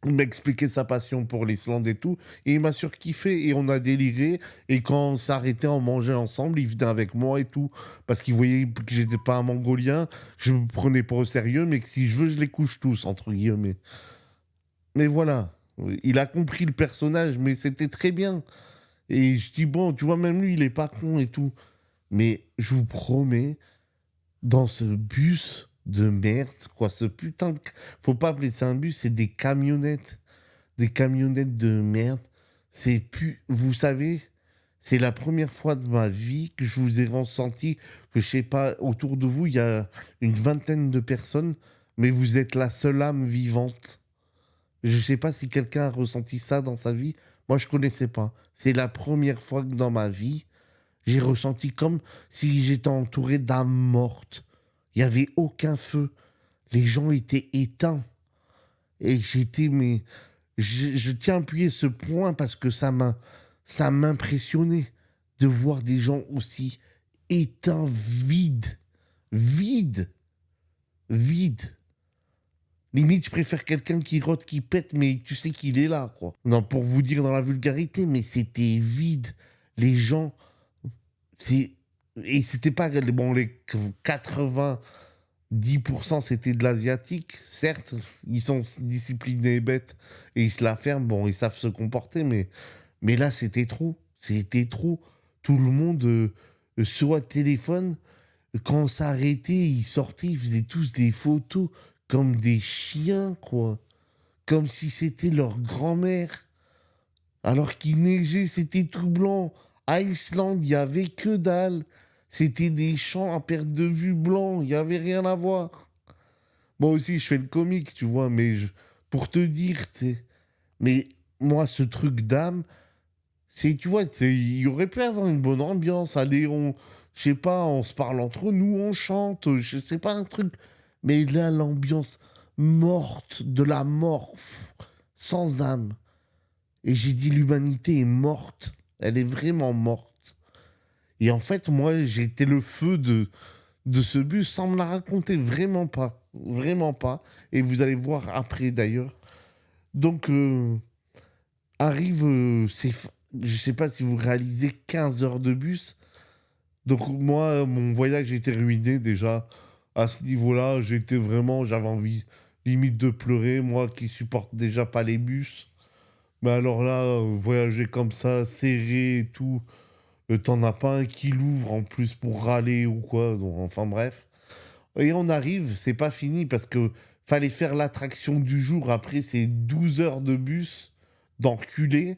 Il m'a expliqué sa passion pour l'Islande et tout. Et il m'a surkiffé. Et on a déliré. Et quand on s'arrêtait, on mangeait ensemble. Il venait avec moi et tout. Parce qu'il voyait que j'étais pas un Mongolien. Que je me prenais pas au sérieux. Mais que si je veux, je les couche tous, entre guillemets. Mais voilà. Il a compris le personnage. Mais c'était très bien. Et je dis, bon, tu vois, même lui, il est pas con et tout. Mais je vous promets, dans ce bus de merde, quoi, ce putain de... Faut pas appeler ça un bus, c'est des camionnettes. Des camionnettes de merde. C'est plus... Vous savez, c'est la première fois de ma vie que je vous ai ressenti que, je sais pas, autour de vous, il y a une vingtaine de personnes, mais vous êtes la seule âme vivante. Je sais pas si quelqu'un a ressenti ça dans sa vie. Moi, je connaissais pas. C'est la première fois que dans ma vie, j'ai ressenti comme si j'étais entouré d'âmes mortes. Il n'y avait aucun feu. Les gens étaient éteints. Et j'étais, mais je tiens à appuyer ce point parce que ça m'impressionnait de voir des gens aussi éteints, vides, vides, vides. Limite, je préfère quelqu'un qui rote, qui pète, mais tu sais qu'il est là, quoi. Non, pour vous dire dans la vulgarité, mais c'était vide. Les gens, c'est... Et c'était pas... Bon, les 90%, c'était de l'asiatique. Certes, ils sont disciplinés et bêtes, et ils se la ferment. Bon, ils savent se comporter, mais là, c'était trop. C'était trop. Tout le monde, sur le téléphone, quand on s'arrêtait, ils sortaient, ils faisaient tous des photos comme des chiens, quoi. Comme si c'était leur grand-mère. Alors qu'il neigeait, c'était tout blanc. À Islande, il n'y avait que dalle. C'était des champs à perte de vue blancs. Il n'y avait rien à voir. Moi aussi, je fais le comique, tu vois, mais pour te dire, tu sais. Mais moi, ce truc d'âme, c'est, tu vois, il y aurait pu avoir une bonne ambiance. Allez, je sais pas, on se parle entre nous, on chante, je sais pas, un truc. Mais là, l'ambiance morte, de la mort, sans âme. Et j'ai dit, l'humanité est morte. Elle est vraiment morte. Et en fait, moi, j'ai été le feu de ce bus sans me la raconter. Vraiment pas. Vraiment pas. Et vous allez voir après, d'ailleurs. Donc, arrive, je sais pas si vous réalisez, 15 heures de bus. Donc, moi, mon voyage était ruiné déjà. À ce niveau-là, j'avais envie limite de pleurer, moi qui supporte déjà pas les bus. Mais alors là, voyager comme ça, serré et tout, t'en as pas un qui l'ouvre en plus pour râler ou quoi. Donc, enfin bref. Et on arrive, c'est pas fini parce que fallait faire l'attraction du jour. Après, c'est 12 heures de bus, d'enculé.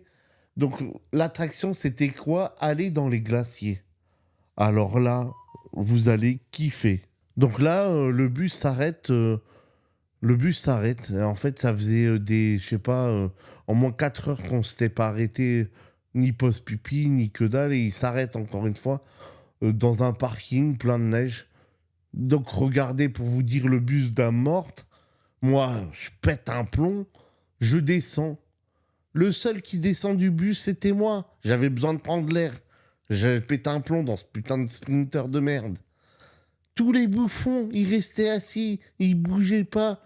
Donc l'attraction, c'était quoi? Aller dans les glaciers. Alors là, vous allez kiffer. Donc là, le bus s'arrête. Le bus s'arrête. Et en fait, ça faisait je sais pas, en moins 4 heures qu'on s'était pas arrêté, ni post-pipi, ni que dalle. Et il s'arrête encore une fois dans un parking plein de neige. Donc regardez pour vous dire le bus d'un morte. Moi, je pète un plomb. Je descends. Le seul qui descend du bus, c'était moi. J'avais besoin de prendre l'air. J'avais pété un plomb dans ce putain de sprinter de merde. Tous les bouffons, ils restaient assis, ils bougeaient pas.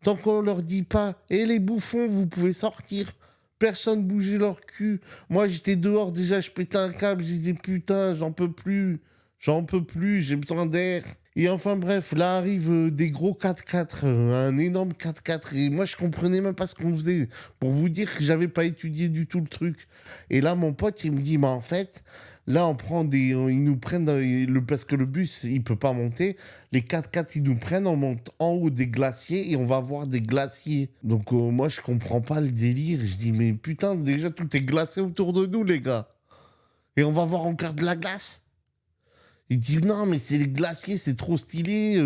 Tant qu'on leur dit pas, et les bouffons, vous pouvez sortir. Personne bougeait leur cul. Moi, j'étais dehors, déjà, je pétais un câble, je disais putain, j'en peux plus. J'en peux plus, j'ai besoin d'air. Et enfin bref, là arrivent des gros 4x4, un énorme 4x4. Et moi, je comprenais même pas ce qu'on faisait. Pour vous dire que j'avais pas étudié du tout le truc. Et là, mon pote, il me dit, mais en fait, là, on prend ils nous prennent, parce que le bus, il peut pas monter. Les 4x4, ils nous prennent, on monte en haut des glaciers et on va voir des glaciers. Donc, moi, je comprends pas le délire. Je dis, mais putain, déjà, tout est glacé autour de nous, les gars. Et on va voir encore de la glace. Il dit non, mais c'est les glaciers, c'est trop stylé.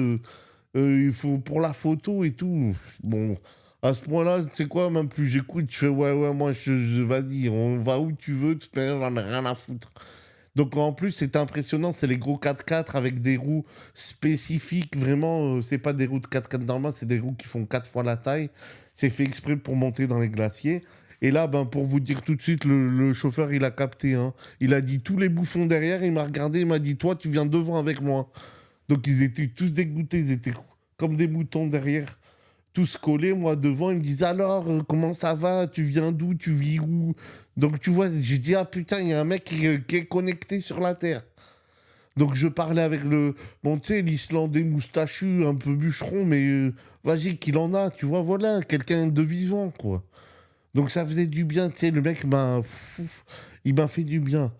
Il faut pour la photo et tout. Bon, à ce point-là, tu sais quoi, même plus j'écoute, je fais ouais, moi, vas-y, on va où tu veux, de toute manière, j'en ai rien à foutre. Donc en plus, c'est impressionnant, c'est les gros 4x4 avec des roues spécifiques. Vraiment, c'est pas des roues de 4x4 normales, c'est des roues qui font 4 fois la taille. C'est fait exprès pour monter dans les glaciers. Et là, ben, pour vous dire tout de suite, le chauffeur, il a capté. Hein. Il a dit tous les bouffons derrière, il m'a regardé, il m'a dit, toi, tu viens devant avec moi. Donc ils étaient tous dégoûtés, ils étaient comme des moutons derrière, tous collés, moi devant, ils me disaient alors, comment ça va, tu viens d'où, tu vis où? Donc tu vois, j'ai dit, ah putain, il y a un mec qui est connecté sur la Terre. Donc je parlais avec bon tu sais, l'Islandais moustachu, un peu bûcheron, mais vas-y, qu'il en a, tu vois, voilà, quelqu'un de vivant, quoi. Donc ça faisait du bien, tu sais, le mec il m'a fait du bien.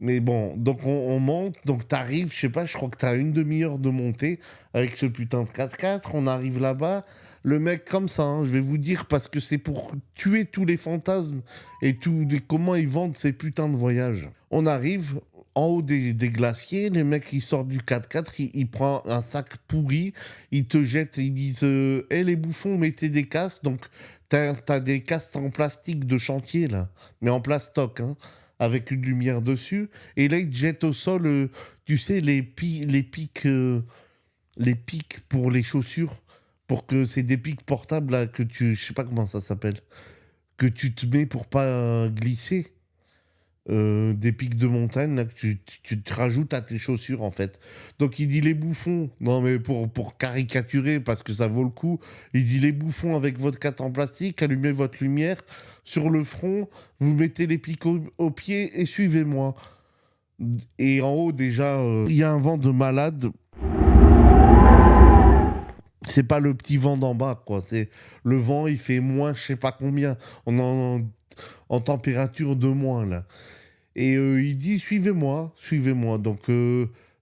Mais bon, donc on monte, donc t'arrives, je sais pas, je crois que t'as une demi-heure de montée avec ce putain de 4x4, on arrive là-bas, le mec comme ça, hein, je vais vous dire, parce que c'est pour tuer tous les fantasmes et comment ils vendent ces putains de voyages. On arrive en haut des glaciers, les mecs ils sortent du 4x4, il prend un sac pourri, ils te jettent, ils disent hé les bouffons, mettez des casques, donc t'as des casques en plastique de chantier là, mais en plastoc, hein, avec une lumière dessus, et là ils te jettent au sol, tu sais, les pics pour les chaussures, pour que c'est des pics portables là, je sais pas comment ça s'appelle, que tu te mets pour pas glisser. Des pics de montagne là, que tu te rajoutes à tes chaussures en fait. Donc il dit les bouffons, non mais pour caricaturer parce que ça vaut le coup, il dit les bouffons avec votre carte en plastique, allumez votre lumière, sur le front, vous mettez les pics au pied et suivez-moi. Et en haut déjà, il y a un vent de malade. C'est pas le petit vent d'en bas, quoi. C'est le vent, il fait moins, je sais pas combien. On est en température de moins là. Et il dit suivez-moi, suivez-moi. Donc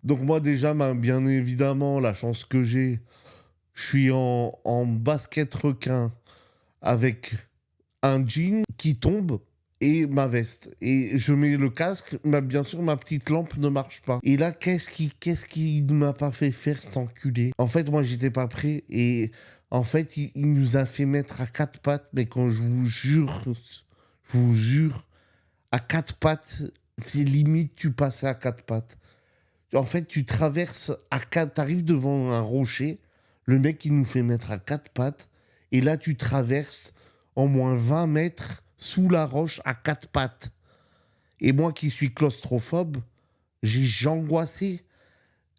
moi déjà, bien évidemment, la chance que j'ai, je suis en basket requin avec un jean qui tombe et ma veste. Et je mets le casque, mais bien sûr ma petite lampe ne marche pas. Et là, qu'est-ce qui ne m'a pas fait faire cet enculé? En fait, moi j'étais pas prêt et en fait il nous a fait mettre à quatre pattes, mais quand je vous jure, à quatre pattes, c'est limite tu passais à quatre pattes. En fait, tu traverses t'arrives devant un rocher, le mec il nous fait mettre à quatre pattes, et là tu traverses en moins 20 mètres sous la roche à quatre pattes. Et moi qui suis claustrophobe, j'ai angoissé.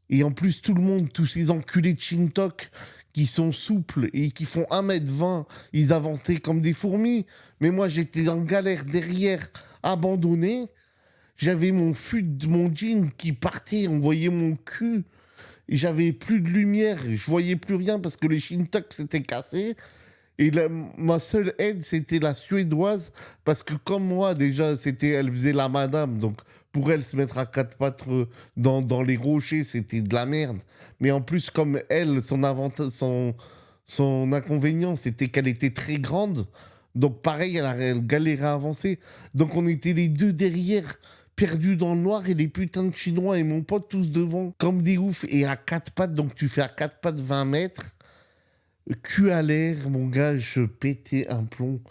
Et en plus, tout le monde, tous ces enculés de Shintok qui sont souples et qui font 1m20, ils avançaient comme des fourmis. Mais moi, j'étais en galère derrière, abandonné. J'avais mon jean qui partait, on voyait mon cul. Et j'avais plus de lumière, je voyais plus rien parce que les Shintok s'étaient cassés. Et ma seule aide, c'était la Suédoise, parce que comme moi, déjà, elle faisait la madame, donc pour elle, se mettre à quatre pattes dans les rochers, c'était de la merde. Mais en plus, comme elle, son inconvénient, c'était qu'elle était très grande, donc pareil, elle galérait à avancer. Donc on était les deux derrière, perdus dans le noir, et les putains de Chinois et mon pote tous devant, comme des oufs, et à quatre pattes, donc tu fais à quatre pattes 20 mètres, cul à l'air, mon gars, je pétais un plomb.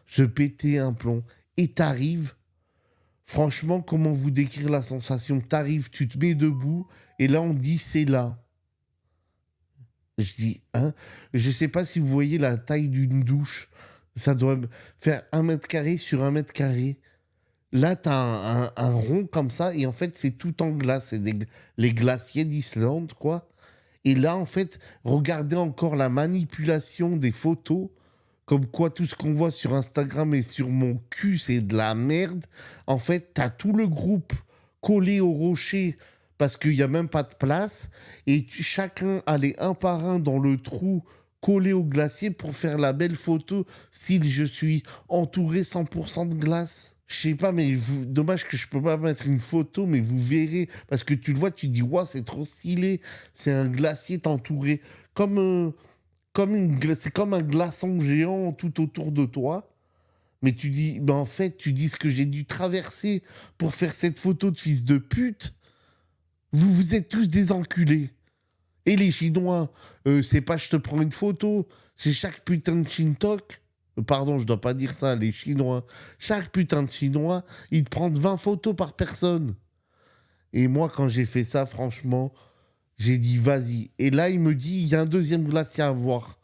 Je pétais un plomb. Et t'arrives, franchement, comment vous décrire la sensation? T'arrives, tu te mets debout, et là, on dit, c'est là. Je dis, hein? Je sais pas si vous voyez la taille d'une douche. Ça doit faire 1 m² sur 1 m². Là, t'as un rond comme ça, et en fait, c'est tout en glace. C'est les glaciers d'Islande, quoi. Et là, en fait, regardez encore la manipulation des photos, comme quoi tout ce qu'on voit sur Instagram et sur mon cul, c'est de la merde. En fait, t'as tout le groupe collé au rocher parce qu'il n'y a même pas de place, et chacun allait un par un dans le trou collé au glacier pour faire la belle photo, style je suis entouré 100% de glace. Je sais pas, mais dommage que je peux pas mettre une photo, mais vous verrez. Parce que tu le vois, tu dis, waouh, c'est trop stylé. C'est un glacier entouré c'est comme un glaçon géant tout autour de toi. Mais tu dis, ben en fait, tu dis ce que j'ai dû traverser pour faire cette photo de fils de pute. Vous êtes tous des enculés. Et les Chinois, c'est pas je te prends une photo, c'est chaque putain de Shintok. Pardon, je dois pas dire ça, les Chinois. Chaque putain de Chinois, ils te prennent 20 photos par personne. Et moi, quand j'ai fait ça, franchement, j'ai dit vas-y. Et là, il me dit, il y a un deuxième glacier à voir.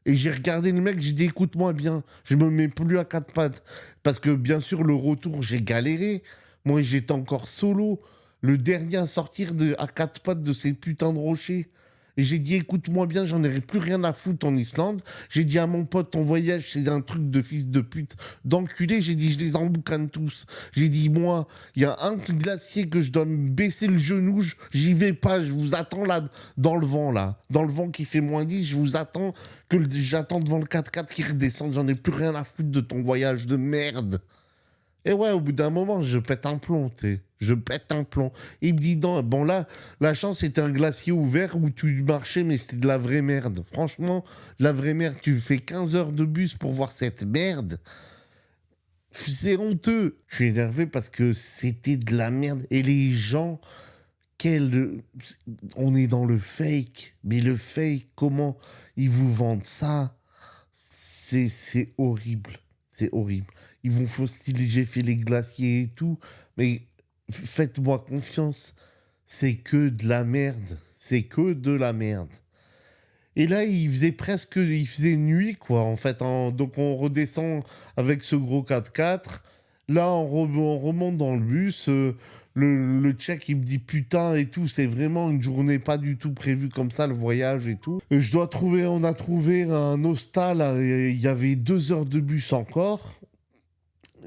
Et j'ai regardé le mec, j'ai dit écoute-moi bien, je me mets plus à quatre pattes. Parce que bien sûr, le retour, j'ai galéré. Moi, j'étais encore solo, le dernier à sortir à quatre pattes de ces putains de rochers. Et j'ai dit écoute-moi bien, j'en aurais plus rien à foutre en Islande. J'ai dit à mon pote, ton voyage, c'est un truc de fils de pute, d'enculé. J'ai dit je les emboucane tous. J'ai dit moi, il y a un glacier que je dois me baisser le genou, j'y vais pas, je vous attends là, dans le vent là. Dans le vent qui fait -10, je vous attends, j'attends devant le 4x4 qui redescend, j'en ai plus rien à foutre de ton voyage de merde. Et ouais, au bout d'un moment, je pète un plomb, tu sais. Je pète un plomb. Il me dit, non, bon là, la chance, c'était un glacier ouvert où tu marchais, mais c'était de la vraie merde. Franchement, de la vraie merde, tu fais 15 heures de bus pour voir cette merde. C'est honteux. Je suis énervé parce que c'était de la merde. Et les gens, on est dans le fake. Mais le fake, comment ils vous vendent ça? C'est horrible. C'est horrible. Ils vont faustiller, j'ai fait les glaciers et tout. Mais faites-moi confiance. C'est que de la merde. C'est que de la merde. Et là, il faisait nuit, quoi, en fait. Donc, on redescend avec ce gros 4x4. Là, on remonte dans le bus. Le tchèque, il me dit putain et tout. C'est vraiment une journée pas du tout prévue comme ça, le voyage et tout. On a trouvé un hostal. Il y avait 2 heures de bus encore.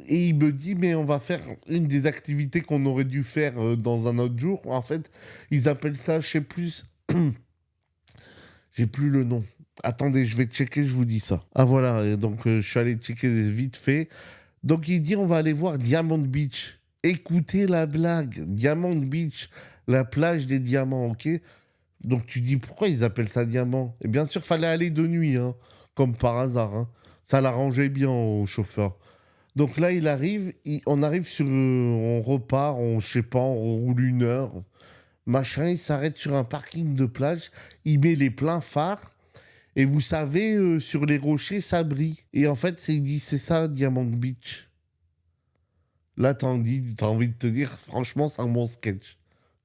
Et il me dit, mais on va faire une des activités qu'on aurait dû faire dans un autre jour. En fait, ils appellent ça, je sais plus. J'ai plus le nom. Attendez, je vais checker, je vous dis ça. Ah voilà, et donc je suis allé checker vite fait. Donc il dit, on va aller voir Diamond Beach. Écoutez la blague. Diamond Beach, la plage des diamants, ok? Donc tu dis, pourquoi ils appellent ça diamant? Et bien sûr, fallait aller de nuit, hein, comme par hasard. Hein. Ça l'arrangeait bien au chauffeur. Donc là, on arrive on repart, je sais pas, on roule 1 heure. Machin, il s'arrête sur un parking de plage, il met les pleins phares, et vous savez, sur les rochers, ça brille. Et en fait, il dit, c'est ça, Diamond Beach. Là, t'as envie de te dire, franchement, c'est un bon sketch.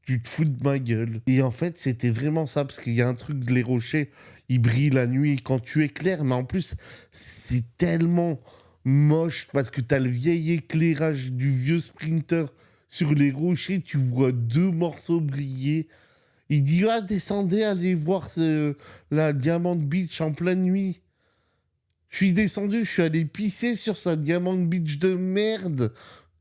Tu te fous de ma gueule. Et en fait, c'était vraiment ça, parce qu'il y a un truc, les rochers, ils brillent la nuit quand tu éclaires, mais en plus, c'est tellement moche, parce que t'as le vieil éclairage du vieux Sprinter sur les rochers, tu vois 2 morceaux briller. Il dit, ah, descendez, allez voir la Diamond Beach en pleine nuit. Je suis descendu, je suis allé pisser sur sa Diamond Beach de merde.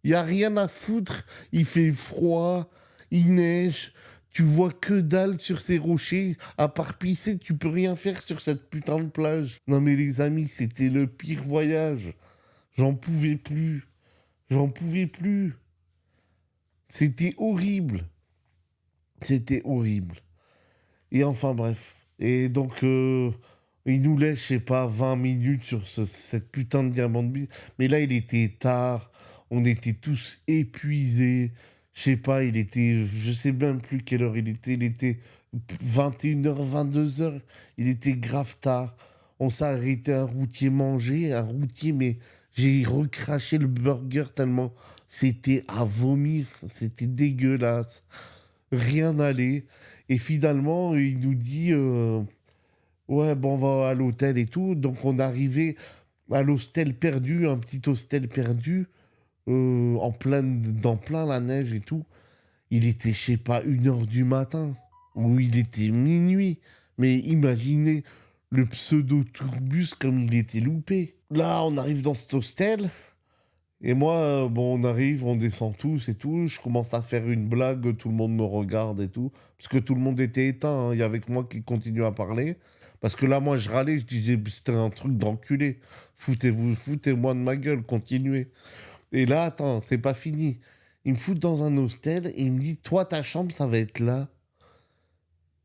Il y a rien à foutre. Il fait froid, il neige. Tu vois que dalle sur ces rochers. À part pisser, tu peux rien faire sur cette putain de plage. Non mais les amis, c'était le pire voyage. J'en pouvais plus. J'en pouvais plus. C'était horrible. C'était horrible. Et enfin, bref. Et donc, il nous laisse, je sais pas, 20 minutes sur cette putain de Diamond Beach. Mais là, il était tard. On était tous épuisés. Je sais pas, je sais même plus quelle heure il était. Il était 21h, 22h. Il était grave tard. On s'est arrêté à un routier manger. Un routier, mais j'ai recraché le burger tellement c'était à vomir. C'était dégueulasse. Rien n'allait. Et finalement, il nous dit ouais, bon, on va à l'hôtel et tout. Donc, on arrivait à l'hostel perdu, un petit hostel perdu, dans plein la neige et tout. Il était, je sais pas, 1h du matin, ou il était minuit. Mais imaginez le pseudo-tourbus comme il était loupé. Là, on arrive dans cet hostel. Et moi, bon, on arrive, on descend tous et tout. Je commence à faire une blague, tout le monde me regarde et tout. Parce que tout le monde était éteint. Hein. Il y avait que moi qui continue à parler. Parce que là, moi, je râlais, je disais, c'était un truc d'enculé. Foutez-moi de ma gueule, continuez. Et là, attends, c'est pas fini. Il me fout dans un hostel et il me dit, toi, ta chambre, ça va être là.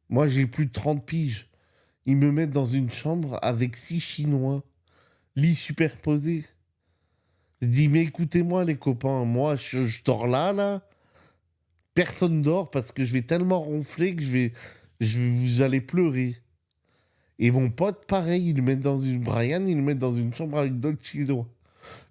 Moi, j'ai plus de 30 piges. Ils me mettent dans une chambre avec 6 Chinois. Lits superposés. Je dis, mais écoutez-moi, les copains, moi, je dors là. Personne dort parce que je vais tellement ronfler que vous allez pleurer. Et mon pote, pareil, Brian, il le met dans une chambre avec d'autres Chinois.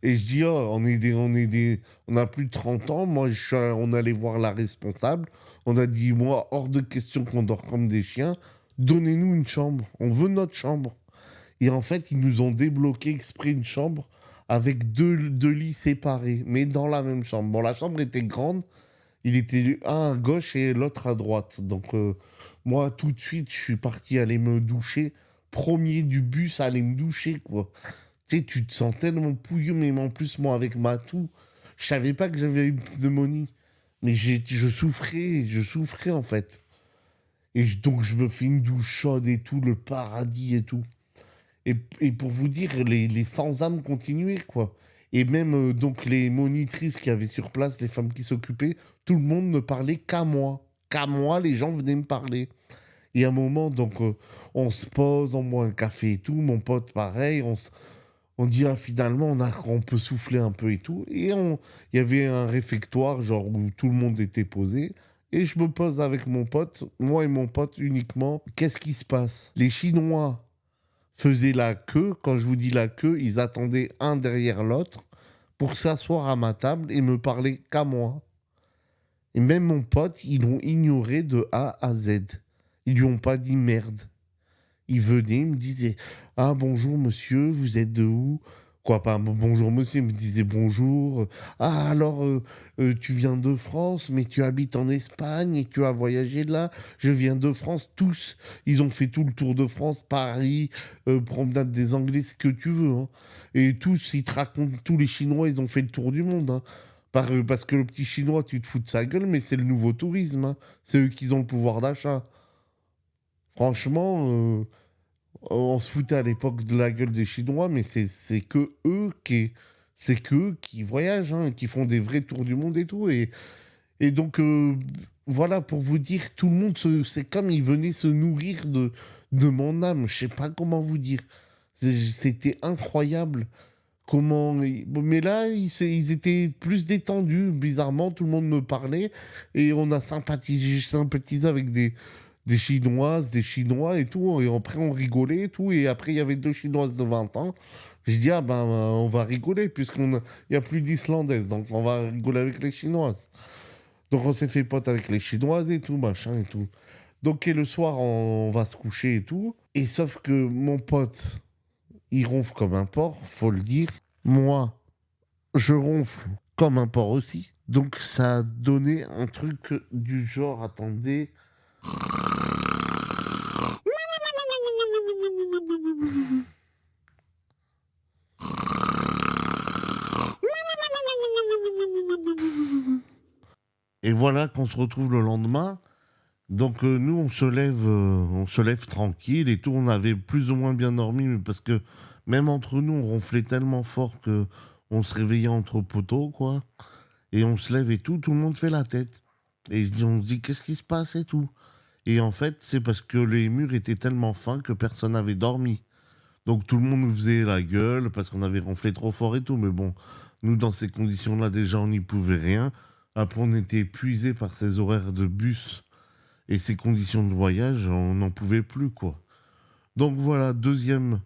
Et je dis, oh, on a plus de 30 ans. Moi, on allait voir la responsable. On a dit, moi, hors de question qu'on dort comme des chiens. Donnez-nous une chambre. On veut notre chambre. Et en fait, ils nous ont débloqué exprès une chambre avec deux lits séparés, mais dans la même chambre. Bon, la chambre était grande, il était un à gauche et l'autre à droite. Donc, moi, tout de suite, je suis parti aller me doucher. Premier du bus, aller me doucher, quoi. Tu sais, tu te sens tellement pouilleux, mais en plus, moi, avec ma toux, je savais pas que j'avais une pneumonie. Mais je souffrais, en fait. Donc, je me fais une douche chaude et tout, le paradis et tout. Et pour vous dire, les sans-âme continuaient, quoi. Et même donc les monitrices qui avaient sur place, les femmes qui s'occupaient, tout le monde ne parlait qu'à moi. Qu'à moi, les gens venaient me parler. Et à un moment, donc, on se pose, on boit un café et tout. Mon pote, pareil, on dit, ah, finalement, on peut souffler un peu et tout. Il y avait un réfectoire, genre, où tout le monde était posé. Et je me pose avec mon pote, moi et mon pote uniquement. Qu'est-ce qui se passe? Les Chinois faisaient la queue. Quand je vous dis la queue, ils attendaient un derrière l'autre pour s'asseoir à ma table et me parler qu'à moi. Et même mon pote, ils l'ont ignoré de A à Z. Ils lui ont pas dit merde. Ils venaient, ils me disaient, ah bonjour monsieur, vous êtes de où? Quoi, pas un bonjour monsieur, ils me disaient bonjour. Ah alors, tu viens de France, mais tu habites en Espagne et tu as voyagé là. Je viens de France, tous. Ils ont fait tout le tour de France, Paris, promenade des Anglais, ce que tu veux, hein. Et tous, ils te racontent, tous les Chinois, ils ont fait le tour du monde, hein. Parce que le petit Chinois, tu te fous de sa gueule, mais c'est le nouveau tourisme, hein. C'est eux qui ont le pouvoir d'achat. Franchement, on se foutait à l'époque de la gueule des Chinois, mais c'est que eux qui voyagent, hein, qui font des vrais tours du monde et tout. Et donc, voilà, pour vous dire, tout le monde, c'est comme ils venaient se nourrir de mon âme. Je sais pas comment vous dire. C'était incroyable. Mais là, ils étaient plus détendus. Bizarrement, tout le monde me parlait et on a sympathisé avec des Chinoises, des Chinois et tout. Et après, on rigolait et tout. Et après, il y avait deux Chinoises de 20 ans. J'ai dit, ah ben, on va rigoler puisqu'il n'y a plus d'Islandaises. Donc, on va rigoler avec les Chinoises. Donc, on s'est fait pote avec les Chinoises et tout, machin et tout. Donc, et le soir, on va se coucher et tout. Et sauf que mon pote, il ronfle comme un porc, faut le dire. Moi, je ronfle comme un porc aussi. Donc, ça a donné un truc du genre, attendez. Et voilà qu'on se retrouve le lendemain. Donc nous, on se lève tranquille et tout. On avait plus ou moins bien dormi, mais parce que même entre nous, on ronflait tellement fort que on se réveillait entre poteaux, quoi. Et on se lève et tout le monde fait la tête. Et on se dit, qu'est-ce qui se passe et tout. Et en fait, c'est parce que les murs étaient tellement fins que personne n'avait dormi. Donc tout le monde nous faisait la gueule parce qu'on avait ronflé trop fort et tout. Mais bon, nous, dans ces conditions-là, déjà, on n'y pouvait rien. Après, on était épuisés par ces horaires de bus et ces conditions de voyage, on n'en pouvait plus, quoi. Donc voilà, deuxième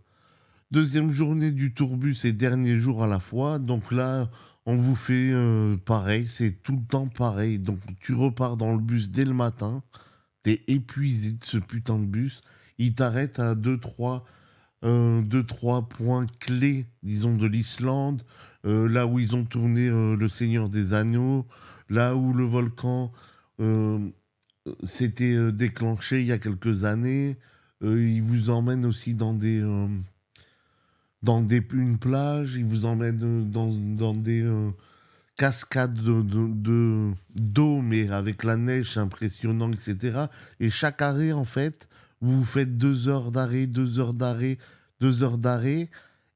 journée du tourbus et dernier jour à la fois. Donc là, on vous fait pareil, c'est tout le temps pareil. Donc tu repars dans le bus dès le matin, t'es épuisé de ce putain de bus. Il t'arrête à deux, trois points clés, disons, de l'Islande, là où ils ont tourné Le Seigneur des Anneaux, là où le volcan s'était déclenché il y a quelques années. Ils vous emmènent aussi une plage, ils vous emmènent dans des cascades d'eau, mais avec la neige, c'est impressionnant, etc. Et chaque arrêt, en fait, vous faites 2 heures d'arrêt, 2 heures d'arrêt, 2 heures d'arrêt,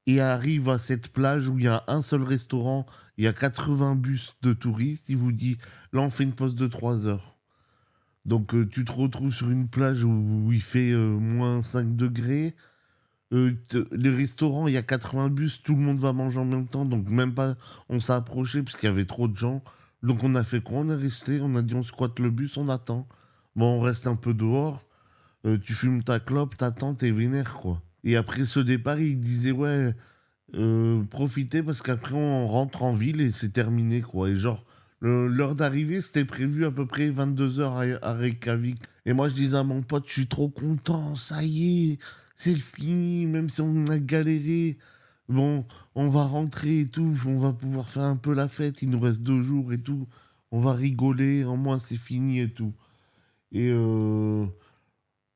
et arrive à cette plage où il y a un seul restaurant, il y a 80 bus de touristes, il vous dit, là on fait une pause de 3 heures. Donc tu te retrouves sur une plage où il fait moins 5 degrés, les restaurants, il y a 80 bus, tout le monde va manger en même temps, donc même pas on s'est approché parce qu'il y avait trop de gens. Donc on a fait quoi? On est resté, on a dit on squatte le bus, on attend. Bon, on reste un peu dehors, tu fumes ta clope, t'attends, t'es vénère, quoi. Et après ce départ, il disait ouais, profitez parce qu'après on rentre en ville et c'est terminé, quoi. Et genre, l'heure d'arrivée, c'était prévu à peu près 22 heures à Reykjavik. Et moi je disais à mon pote, je suis trop content, ça y est, c'est fini, même si on a galéré. Bon, on va rentrer et tout, on va pouvoir faire un peu la fête, il nous reste 2 jours et tout. On va rigoler, en moins c'est fini et tout. Et, euh,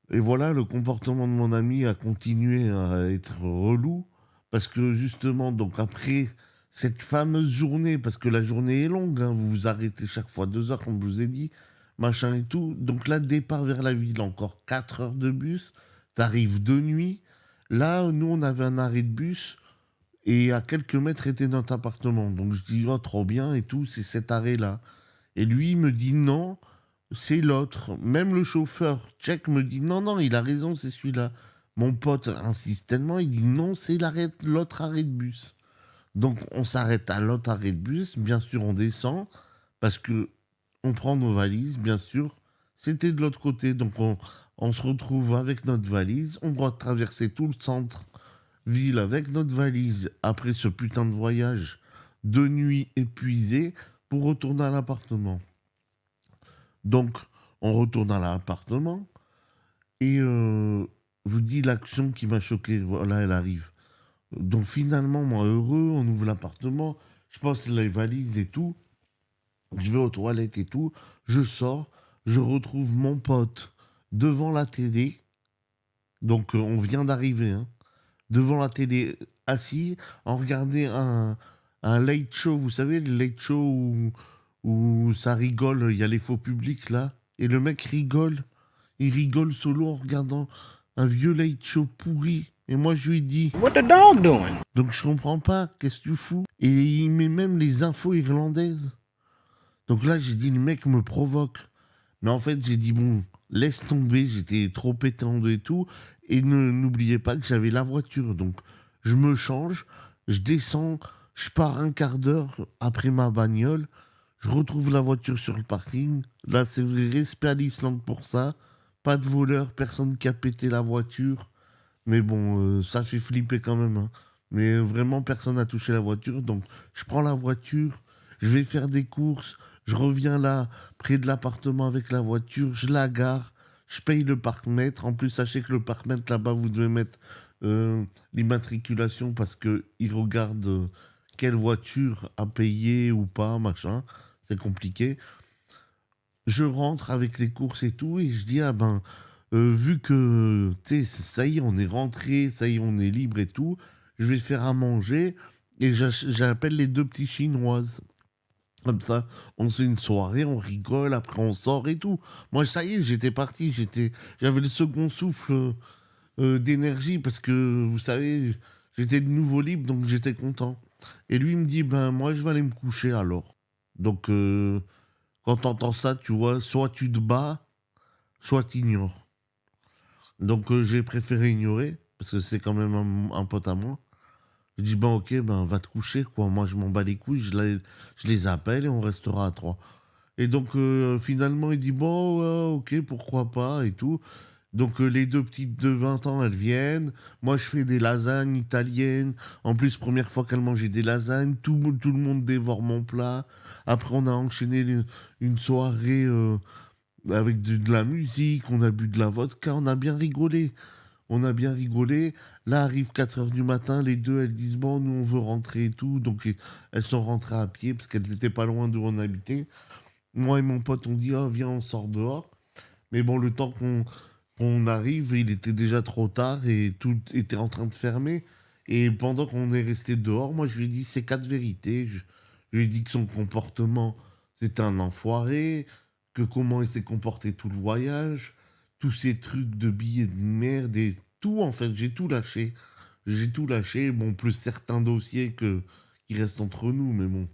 et voilà, le comportement de mon ami a continué à être relou. Parce que justement, donc après cette fameuse journée, parce que la journée est longue, hein, vous vous arrêtez chaque fois 2 heures, comme je vous ai dit, machin et tout. Donc là, départ vers la ville, encore 4 heures de bus, t'arrives de nuit. Là, nous, on avait un arrêt de bus et à quelques mètres était notre appartement. Donc je dis, oh, trop bien et tout, c'est cet arrêt-là. Et lui, il me dit non, c'est l'autre. Même le chauffeur tchèque me dit non, non, il a raison, c'est celui-là. Mon pote insiste tellement, il dit non, c'est l'autre arrêt de bus. Donc on s'arrête à l'autre arrêt de bus, bien sûr on descend, parce que on prend nos valises, bien sûr. C'était de l'autre côté, donc on se retrouve avec notre valise, on doit traverser tout le centre-ville avec notre valise, après ce putain de voyage de nuit épuisé, pour retourner à l'appartement. Donc on retourne à l'appartement, et je vous dis l'action qui m'a choqué, voilà, elle arrive. Donc finalement, moi heureux, on ouvre l'appartement, je passe les valises et tout, je vais aux toilettes et tout, je sors, je retrouve mon pote devant la télé, donc on vient d'arriver, hein, devant la télé, assis, en regardant un late show, vous savez, le late show où ça rigole, il y a les faux publics là, et le mec rigole, il rigole solo en regardant un vieux late show pourri, et moi je lui dis... What the dog doing? Donc je comprends pas, qu'est-ce que tu fous? Et il met même les infos irlandaises. Donc là, j'ai dit, le mec me provoque. Mais en fait, j'ai dit, bon, laisse tomber, j'étais trop pété en deux et tout. Et n'oubliez pas que j'avais la voiture. Donc je me change, je descends, je pars un quart d'heure après ma bagnole. Je retrouve la voiture sur le parking. Là, c'est vrai, respect à l'Islande pour ça. Pas de voleur, personne qui a pété la voiture. Mais bon, ça fait flipper quand même, hein. Mais vraiment, personne n'a touché la voiture. Donc, je prends la voiture, je vais faire des courses, je reviens là, près de l'appartement avec la voiture, je la gare, je paye le parc-mètre. En plus, sachez que le parc-mètre, là-bas, vous devez mettre l'immatriculation parce qu'ils regardent quelle voiture a payé ou pas, machin. C'est compliqué. Je rentre avec les courses et tout, et je dis, ah ben, vu que, tu sais, ça y est, on est rentré, ça y est, on est libre et tout, je vais faire à manger, et j'appelle les 2 petits chinoises. Comme ça, on se fait une soirée, on rigole, après on sort et tout. Moi, ça y est, j'étais parti, j'avais le second souffle d'énergie, parce que, vous savez, j'étais de nouveau libre, donc j'étais content. Et lui, il me dit, ben, moi, je vais aller me coucher alors. Donc, quand t'entends ça, tu vois, soit tu te bats, soit t'ignores. Donc j'ai préféré ignorer, parce que c'est quand même un pote à moi. Je dis, ben ok, ben va te coucher, quoi. Moi, je m'en bats les couilles, je les appelle et on restera à 3. Et donc finalement, il dit, bon, ouais, ok, pourquoi pas, et tout. Donc les 2 petites de 20 ans, elles viennent. Moi, je fais des lasagnes italiennes. En plus, première fois qu'elles mangeaient des lasagnes, tout le monde dévore mon plat. Après, on a enchaîné une soirée avec de la musique, on a bu de la vodka, on a bien rigolé. On a bien rigolé. Là, arrive 4 heures du matin, les deux, elles disent, bon, nous, on veut rentrer et tout. Donc, elles sont rentrées à pied parce qu'elles n'étaient pas loin d'où on habitait. Moi et mon pote, on dit, oh, viens, on sort dehors. Mais bon, le temps qu'on arrive, il était déjà trop tard et tout était en train de fermer. Et pendant qu'on est resté dehors, moi, je lui ai dit ces 4 vérités. Je lui ai dit que son comportement, c'était un enfoiré, que comment il s'est comporté tout le voyage, tous ces trucs de billets de merde et tout, en fait, j'ai tout lâché. J'ai tout lâché, bon, plus certains dossiers qui restent entre nous, mais bon,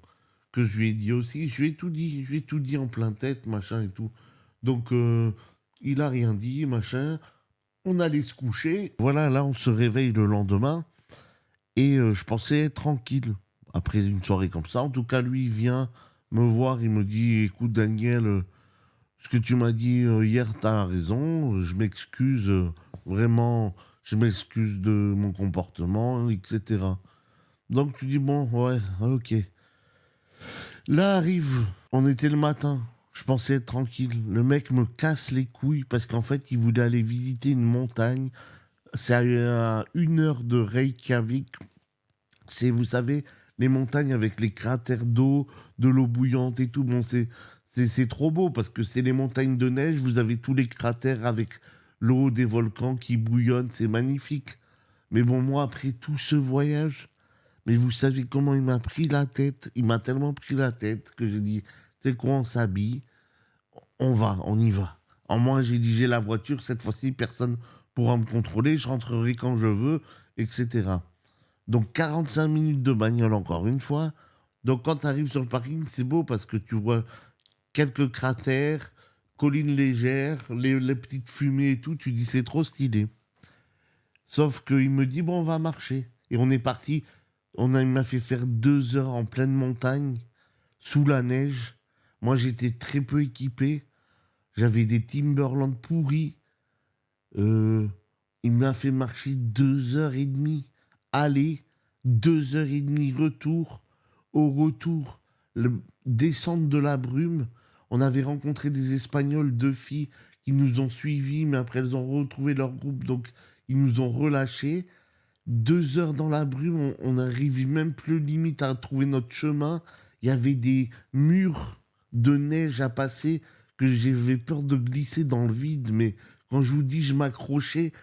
que je lui ai dit aussi, je lui ai tout dit en plein tête, machin et tout. Donc, il a rien dit, machin. On allait se coucher. Voilà, là, on se réveille le lendemain. Et je pensais être tranquille après une soirée comme ça. En tout cas, lui, il vient me voir. Il me dit, écoute, Daniel, ce que tu m'as dit hier, t'as raison. Je m'excuse, vraiment, je m'excuse de mon comportement, etc. Donc, tu dis, bon, ouais, ok. Là arrive, on était le matin. Je pensais être tranquille. Le mec me casse les couilles parce qu'en fait, il voulait aller visiter une montagne C'est à 1 heure de Reykjavik. C'est, vous savez, les montagnes avec les cratères d'eau, de l'eau bouillante et tout. Bon, c'est trop beau parce que c'est les montagnes de neige. Vous avez tous les cratères avec l'eau des volcans qui bouillonnent. C'est magnifique. Mais bon, moi, après tout ce voyage, mais vous savez comment il m'a pris la tête? Il m'a tellement pris la tête que j'ai dit, tu sais quoi, on s'habille, on y va. En moins, j'ai dit, j'ai la voiture, cette fois-ci, personne pourra me contrôler, je rentrerai quand je veux, etc. Donc 45 minutes de bagnole encore une fois. Donc quand tu arrives sur le parking, c'est beau parce que tu vois quelques cratères, collines légères, les petites fumées et tout, tu dis c'est trop stylé. Sauf qu'il me dit, bon, on va marcher. Et on est parti, il m'a fait faire 2 heures en pleine montagne, sous la neige. Moi, j'étais très peu équipé. J'avais des Timberland pourris. Euh, il m'a fait marcher 2 heures et demie. Aller, 2 heures et demie retour. Au retour, descente de la brume. On avait rencontré des Espagnols, 2 filles qui nous ont suivis, mais après elles ont retrouvé leur groupe, donc ils nous ont relâchés. 2 heures dans la brume, on n'arrivait même plus limite à trouver notre chemin. Il y avait des murs de neige à passer que j'avais peur de glisser dans le vide. Mais quand je vous dis, je m'accrochais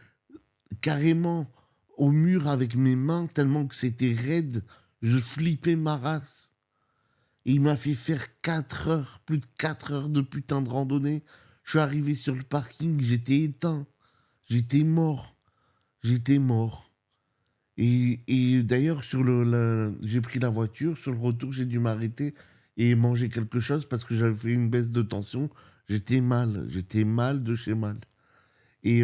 carrément au mur avec mes mains tellement que c'était raide. Je flippais ma race. Et il m'a fait faire 4 heures, plus de 4 heures de putain de randonnée. Je suis arrivé sur le parking, j'étais éteint. J'étais mort. J'étais mort. Et d'ailleurs, j'ai pris la voiture. Sur le retour, j'ai dû m'arrêter et manger quelque chose parce que j'avais fait une baisse de tension. J'étais mal. J'étais mal de chez mal. Et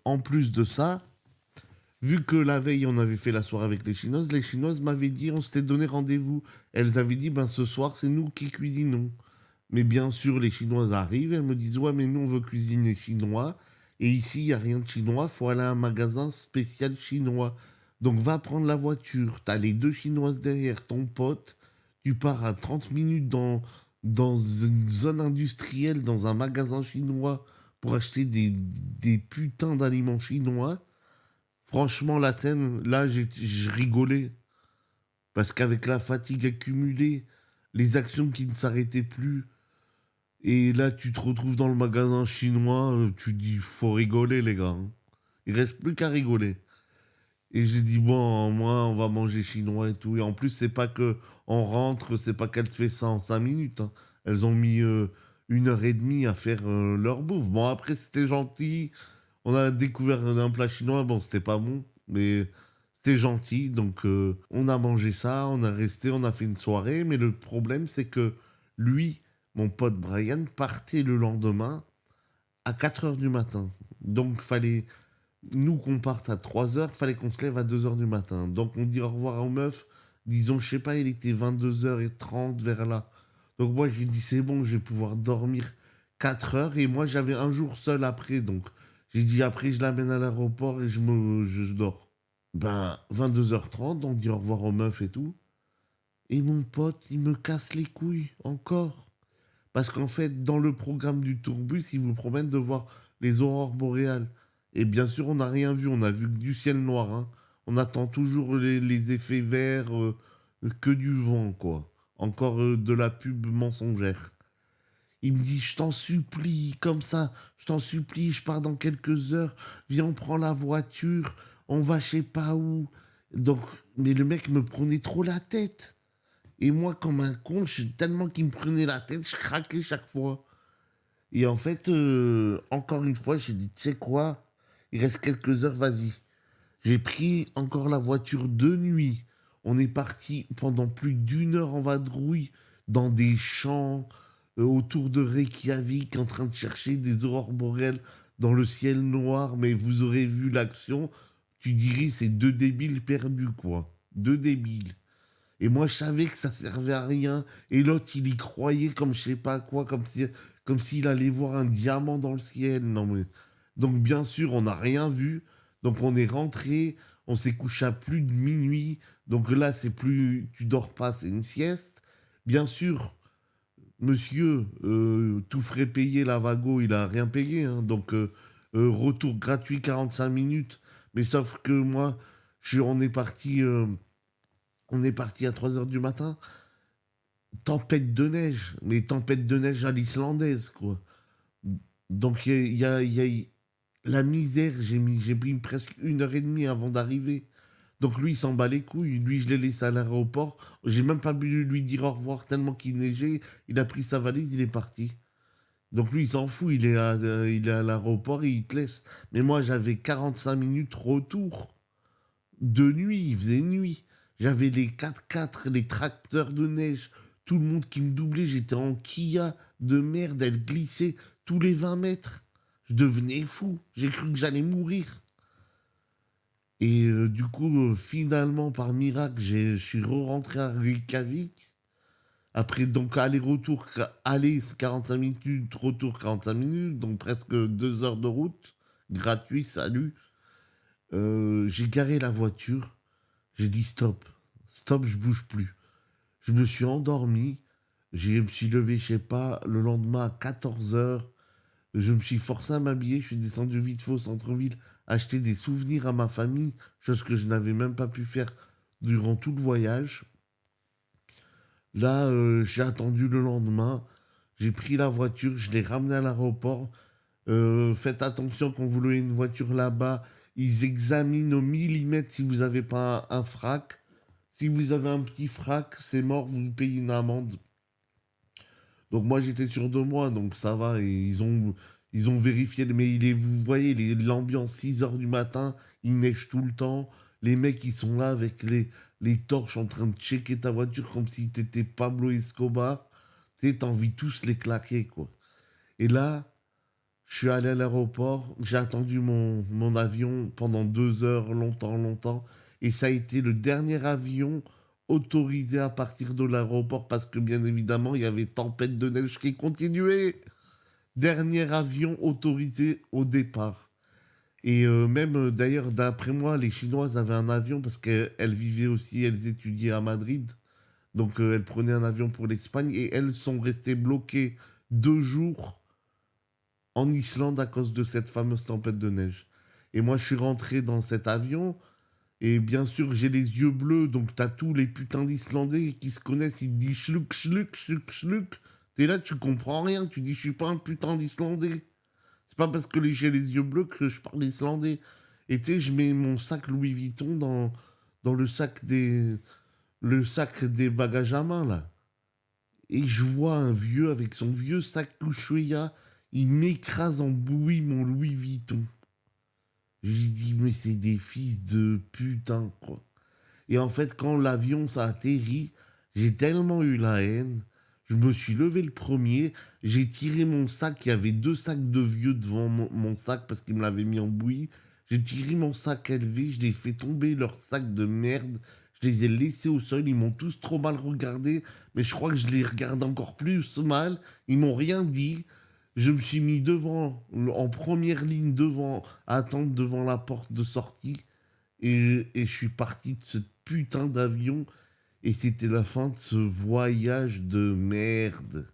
en plus de ça, vu que la veille, on avait fait la soirée avec les Chinoises m'avaient dit, on s'était donné rendez-vous. Elles avaient dit, ben ce soir, c'est nous qui cuisinons. Mais bien sûr, les Chinoises arrivent, elles me disent, ouais, mais nous, on veut cuisiner chinois. Et ici, il n'y a rien de chinois, faut aller à un magasin spécial chinois. Donc, va prendre la voiture, t'as les 2 Chinoises derrière, ton pote, tu pars à 30 minutes dans une zone industrielle, dans un magasin chinois, pour acheter des putains d'aliments chinois. Franchement, la scène, là, je rigolais. Parce qu'avec la fatigue accumulée, les actions qui ne s'arrêtaient plus, et là, tu te retrouves dans le magasin chinois, tu dis, faut rigoler, les gars, hein. Il reste plus qu'à rigoler. Et j'ai dit, bon, moi, on va manger chinois et tout. Et en plus, c'est pas que on rentre, c'est pas qu'elle te fait ça en 5 minutes, hein. Elles ont mis 1 heure et demie à faire leur bouffe. Bon, après, c'était gentil. On a découvert un plat chinois. Bon, c'était pas bon, mais c'était gentil. Donc, on a mangé ça, on a resté, on a fait une soirée. Mais le problème, c'est que lui, mon pote Brian, partait le lendemain à 4 heures du matin. Donc, fallait nous qu'on parte à 3 heures, fallait qu'on se lève à 2 heures du matin. Donc on dit au revoir aux meufs, disons, je sais pas, il était 22h30 vers là. Donc moi j'ai dit c'est bon, je vais pouvoir dormir 4 heures et moi j'avais un jour seul après. Donc j'ai dit après je l'amène à l'aéroport et je dors. Ben 22h30, on dit au revoir aux meufs et tout. Et mon pote, il me casse les couilles encore. Parce qu'en fait, dans le programme du tourbus, il vous promène de voir les aurores boréales. Et bien sûr, on n'a rien vu, on a vu que du ciel noir, hein. On attend toujours les effets verts, que du vent, quoi. Encore de la pub mensongère. Il me dit, je t'en supplie, comme ça, je t'en supplie, je pars dans quelques heures, viens, on prend la voiture, on va je sais pas où. Donc, mais le mec me prenait trop la tête. Et moi, comme un con, tellement qu'il me prenait la tête, je craquais chaque fois. Et en fait, encore une fois, j'ai dit, tu sais quoi, il reste quelques heures, vas-y. J'ai pris encore la voiture de nuit. On est parti pendant plus d'1 heure en vadrouille dans des champs autour de Reykjavik en train de chercher des aurores boréales dans le ciel noir. Mais vous aurez vu l'action, tu dirais c'est 2 débiles perdus, quoi. 2 débiles. Et moi, je savais que ça servait à rien. Et l'autre, il y croyait comme je sais pas quoi, comme s'il allait voir un diamant dans le ciel. Non, mais... Donc, bien sûr, on n'a rien vu. Donc, on est rentré. On s'est couché à plus de minuit. Donc là, c'est plus... Tu dors pas, c'est une sieste. Bien sûr, monsieur, tout frais payé, Lavago, il a rien payé, hein. Donc, retour gratuit 45 minutes. Mais sauf que moi, on est parti à 3 heures du matin. Tempête de neige, mais tempête de neige à l'islandaise, quoi. Donc, la misère, j'ai mis presque 1 heure et demie avant d'arriver. Donc, lui, il s'en bat les couilles. Lui, je l'ai laissé à l'aéroport. J'ai même pas pu lui dire au revoir tellement qu'il neigeait. Il a pris sa valise, il est parti. Donc, lui, il s'en fout. Il est à l'aéroport et il te laisse. Mais moi, j'avais 45 minutes retour. De nuit, il faisait nuit. J'avais les 4x4, les tracteurs de neige, tout le monde qui me doublait. J'étais en Kia de merde, elle glissait tous les 20 mètres. Je devenais fou. J'ai cru que j'allais mourir. Et du coup, finalement, par miracle, je suis rentré à Reykjavik. Après, donc, aller 45 minutes, retour 45 minutes, donc presque 2 heures de route. Gratuit, salut. J'ai garé la voiture. J'ai dit stop. Stop, je bouge plus. Je me suis endormi. Je me suis levé, je sais pas, le lendemain à 14 heures. Je me suis forcé à m'habiller. Je suis descendu vite fait au centre-ville, acheter des souvenirs à ma famille, chose que je n'avais même pas pu faire durant tout le voyage. Là, j'ai attendu le lendemain. J'ai pris la voiture, je l'ai ramenée à l'aéroport. Faites attention quand vous louez une voiture là-bas. Ils examinent au millimètre si vous n'avez pas un frac. Si vous avez un petit frac, c'est mort, vous payez une amende. Donc moi j'étais sûr de moi, donc ça va. Et ils ont vérifié, mais vous voyez l'ambiance 6 heures du matin, il neige tout le temps. Les mecs ils sont là avec les torches en train de checker ta voiture comme si t'étais Pablo Escobar. Tu sais, t'as envie de tous les claquer quoi. Et là, je suis allé à l'aéroport, j'ai attendu mon avion pendant 2 heures, longtemps, longtemps. Et ça a été le dernier avion autorisé à partir de l'aéroport parce que bien évidemment, il y avait tempête de neige qui continuait. Dernier avion autorisé au départ. Et même d'ailleurs, d'après moi, les Chinoises avaient un avion parce qu'elles vivaient aussi, elles étudiaient à Madrid. Donc elles prenaient un avion pour l'Espagne et elles sont restées bloquées 2 jours en Islande à cause de cette fameuse tempête de neige. Et moi, je suis rentré dans cet avion, et bien sûr, j'ai les yeux bleus, donc t'as tous les putains d'Islandais qui se connaissent, ils te disent schluk, schluk, schluk, schluk. T'es là, tu comprends rien, tu dis, je suis pas un putain d'Islandais. C'est pas parce que j'ai les yeux bleus que je parle islandais. Et tu sais, je mets mon sac Louis Vuitton dans le sac des bagages à main, là. Et je vois un vieux avec son vieux sac Ushuaïa, il m'écrase en bouillie mon Louis Vuitton. J'ai dit, mais c'est des fils de putain, quoi. Et en fait, quand l'avion s'est atterri, j'ai tellement eu la haine. Je me suis levé le premier, j'ai tiré mon sac, il y avait 2 sacs de vieux devant mon sac parce qu'ils me l'avaient mis en bouillie. J'ai tiré mon sac élevé, je les ai fait tomber leur sac de merde. Je les ai laissés au sol, ils m'ont tous trop mal regardé, mais je crois que je les regarde encore plus mal. Ils m'ont rien dit. Je me suis mis devant, en première ligne devant, à attendre devant la porte de sortie. Et je suis parti de ce putain d'avion. Et c'était la fin de ce voyage de merde.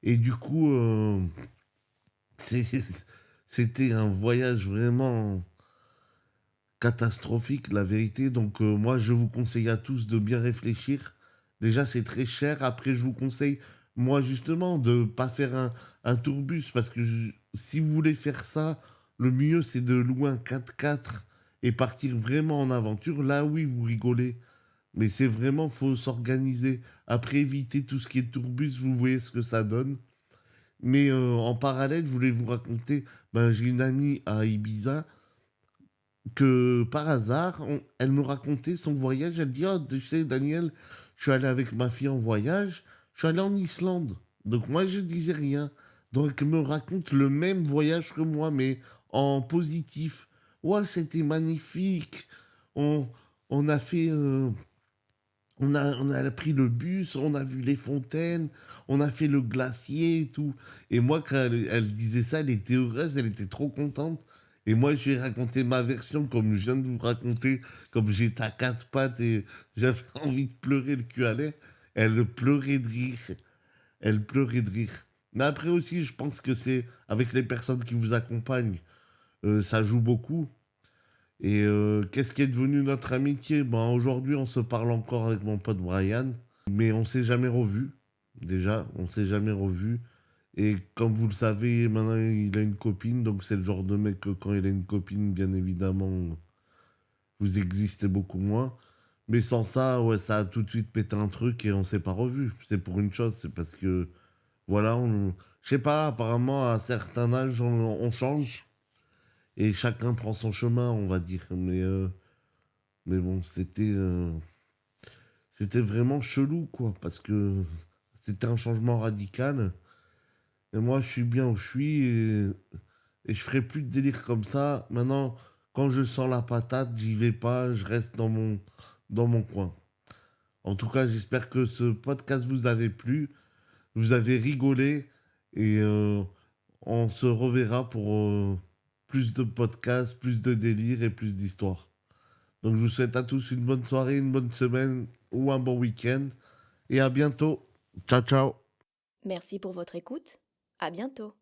Et du coup, c'est- c'était un voyage vraiment catastrophique, la vérité. Donc moi, je vous conseille à tous de bien réfléchir. Déjà, c'est très cher. Après, je vous conseille, moi, justement, de ne pas faire un tourbus. Parce que si vous voulez faire ça, le mieux, c'est de louer un 4x4 et partir vraiment en aventure. Là, oui, vous rigolez. Mais c'est vraiment, faut s'organiser. Après, éviter tout ce qui est tourbus, vous voyez ce que ça donne. Mais en parallèle, je voulais vous raconter, ben, j'ai une amie à Ibiza que par hasard, elle me racontait son voyage. Elle dit, oh, tu sais, Daniel, je suis allé avec ma fille en voyage, je suis allé en Islande. Donc moi, je disais rien. Donc elle me raconte le même voyage que moi, mais en positif. Ouais, c'était magnifique. On, on a fait... on a pris le bus, on a vu les fontaines, on a fait le glacier et tout. Et moi, quand elle disait ça, elle était heureuse, elle était trop contente. Et moi, je lui ai raconté ma version, comme je viens de vous raconter, comme j'étais à 4 pattes et j'avais envie de pleurer le cul à l'air. Elle pleurait de rire. Elle pleurait de rire. Mais après aussi, je pense que c'est avec les personnes qui vous accompagnent, ça joue beaucoup. Et qu'est-ce qui est devenu notre amitié? Ben, aujourd'hui, on se parle encore avec mon pote Brian, mais on s'est jamais revus. Déjà, on s'est jamais revus. Et comme vous le savez, maintenant il a une copine, donc c'est le genre de mec que quand il a une copine, bien évidemment, vous existez beaucoup moins. Mais sans ça, ouais, ça a tout de suite pété un truc et on s'est pas revus. C'est pour une chose, c'est parce que, voilà, je sais pas, apparemment à un certain âge, on change et chacun prend son chemin, on va dire. Mais bon, c'était vraiment chelou, quoi, parce que c'était un changement radical. Et moi, je suis bien où je suis et je ferai plus de délire comme ça. Maintenant, quand je sens la patate, j'y vais pas, je reste dans mon coin. En tout cas, j'espère que ce podcast vous avait plu, vous avez rigolé et on se reverra pour plus de podcasts, plus de délire et plus d'histoires. Donc, je vous souhaite à tous une bonne soirée, une bonne semaine ou un bon week-end et à bientôt. Ciao, ciao. Merci pour votre écoute. À bientôt.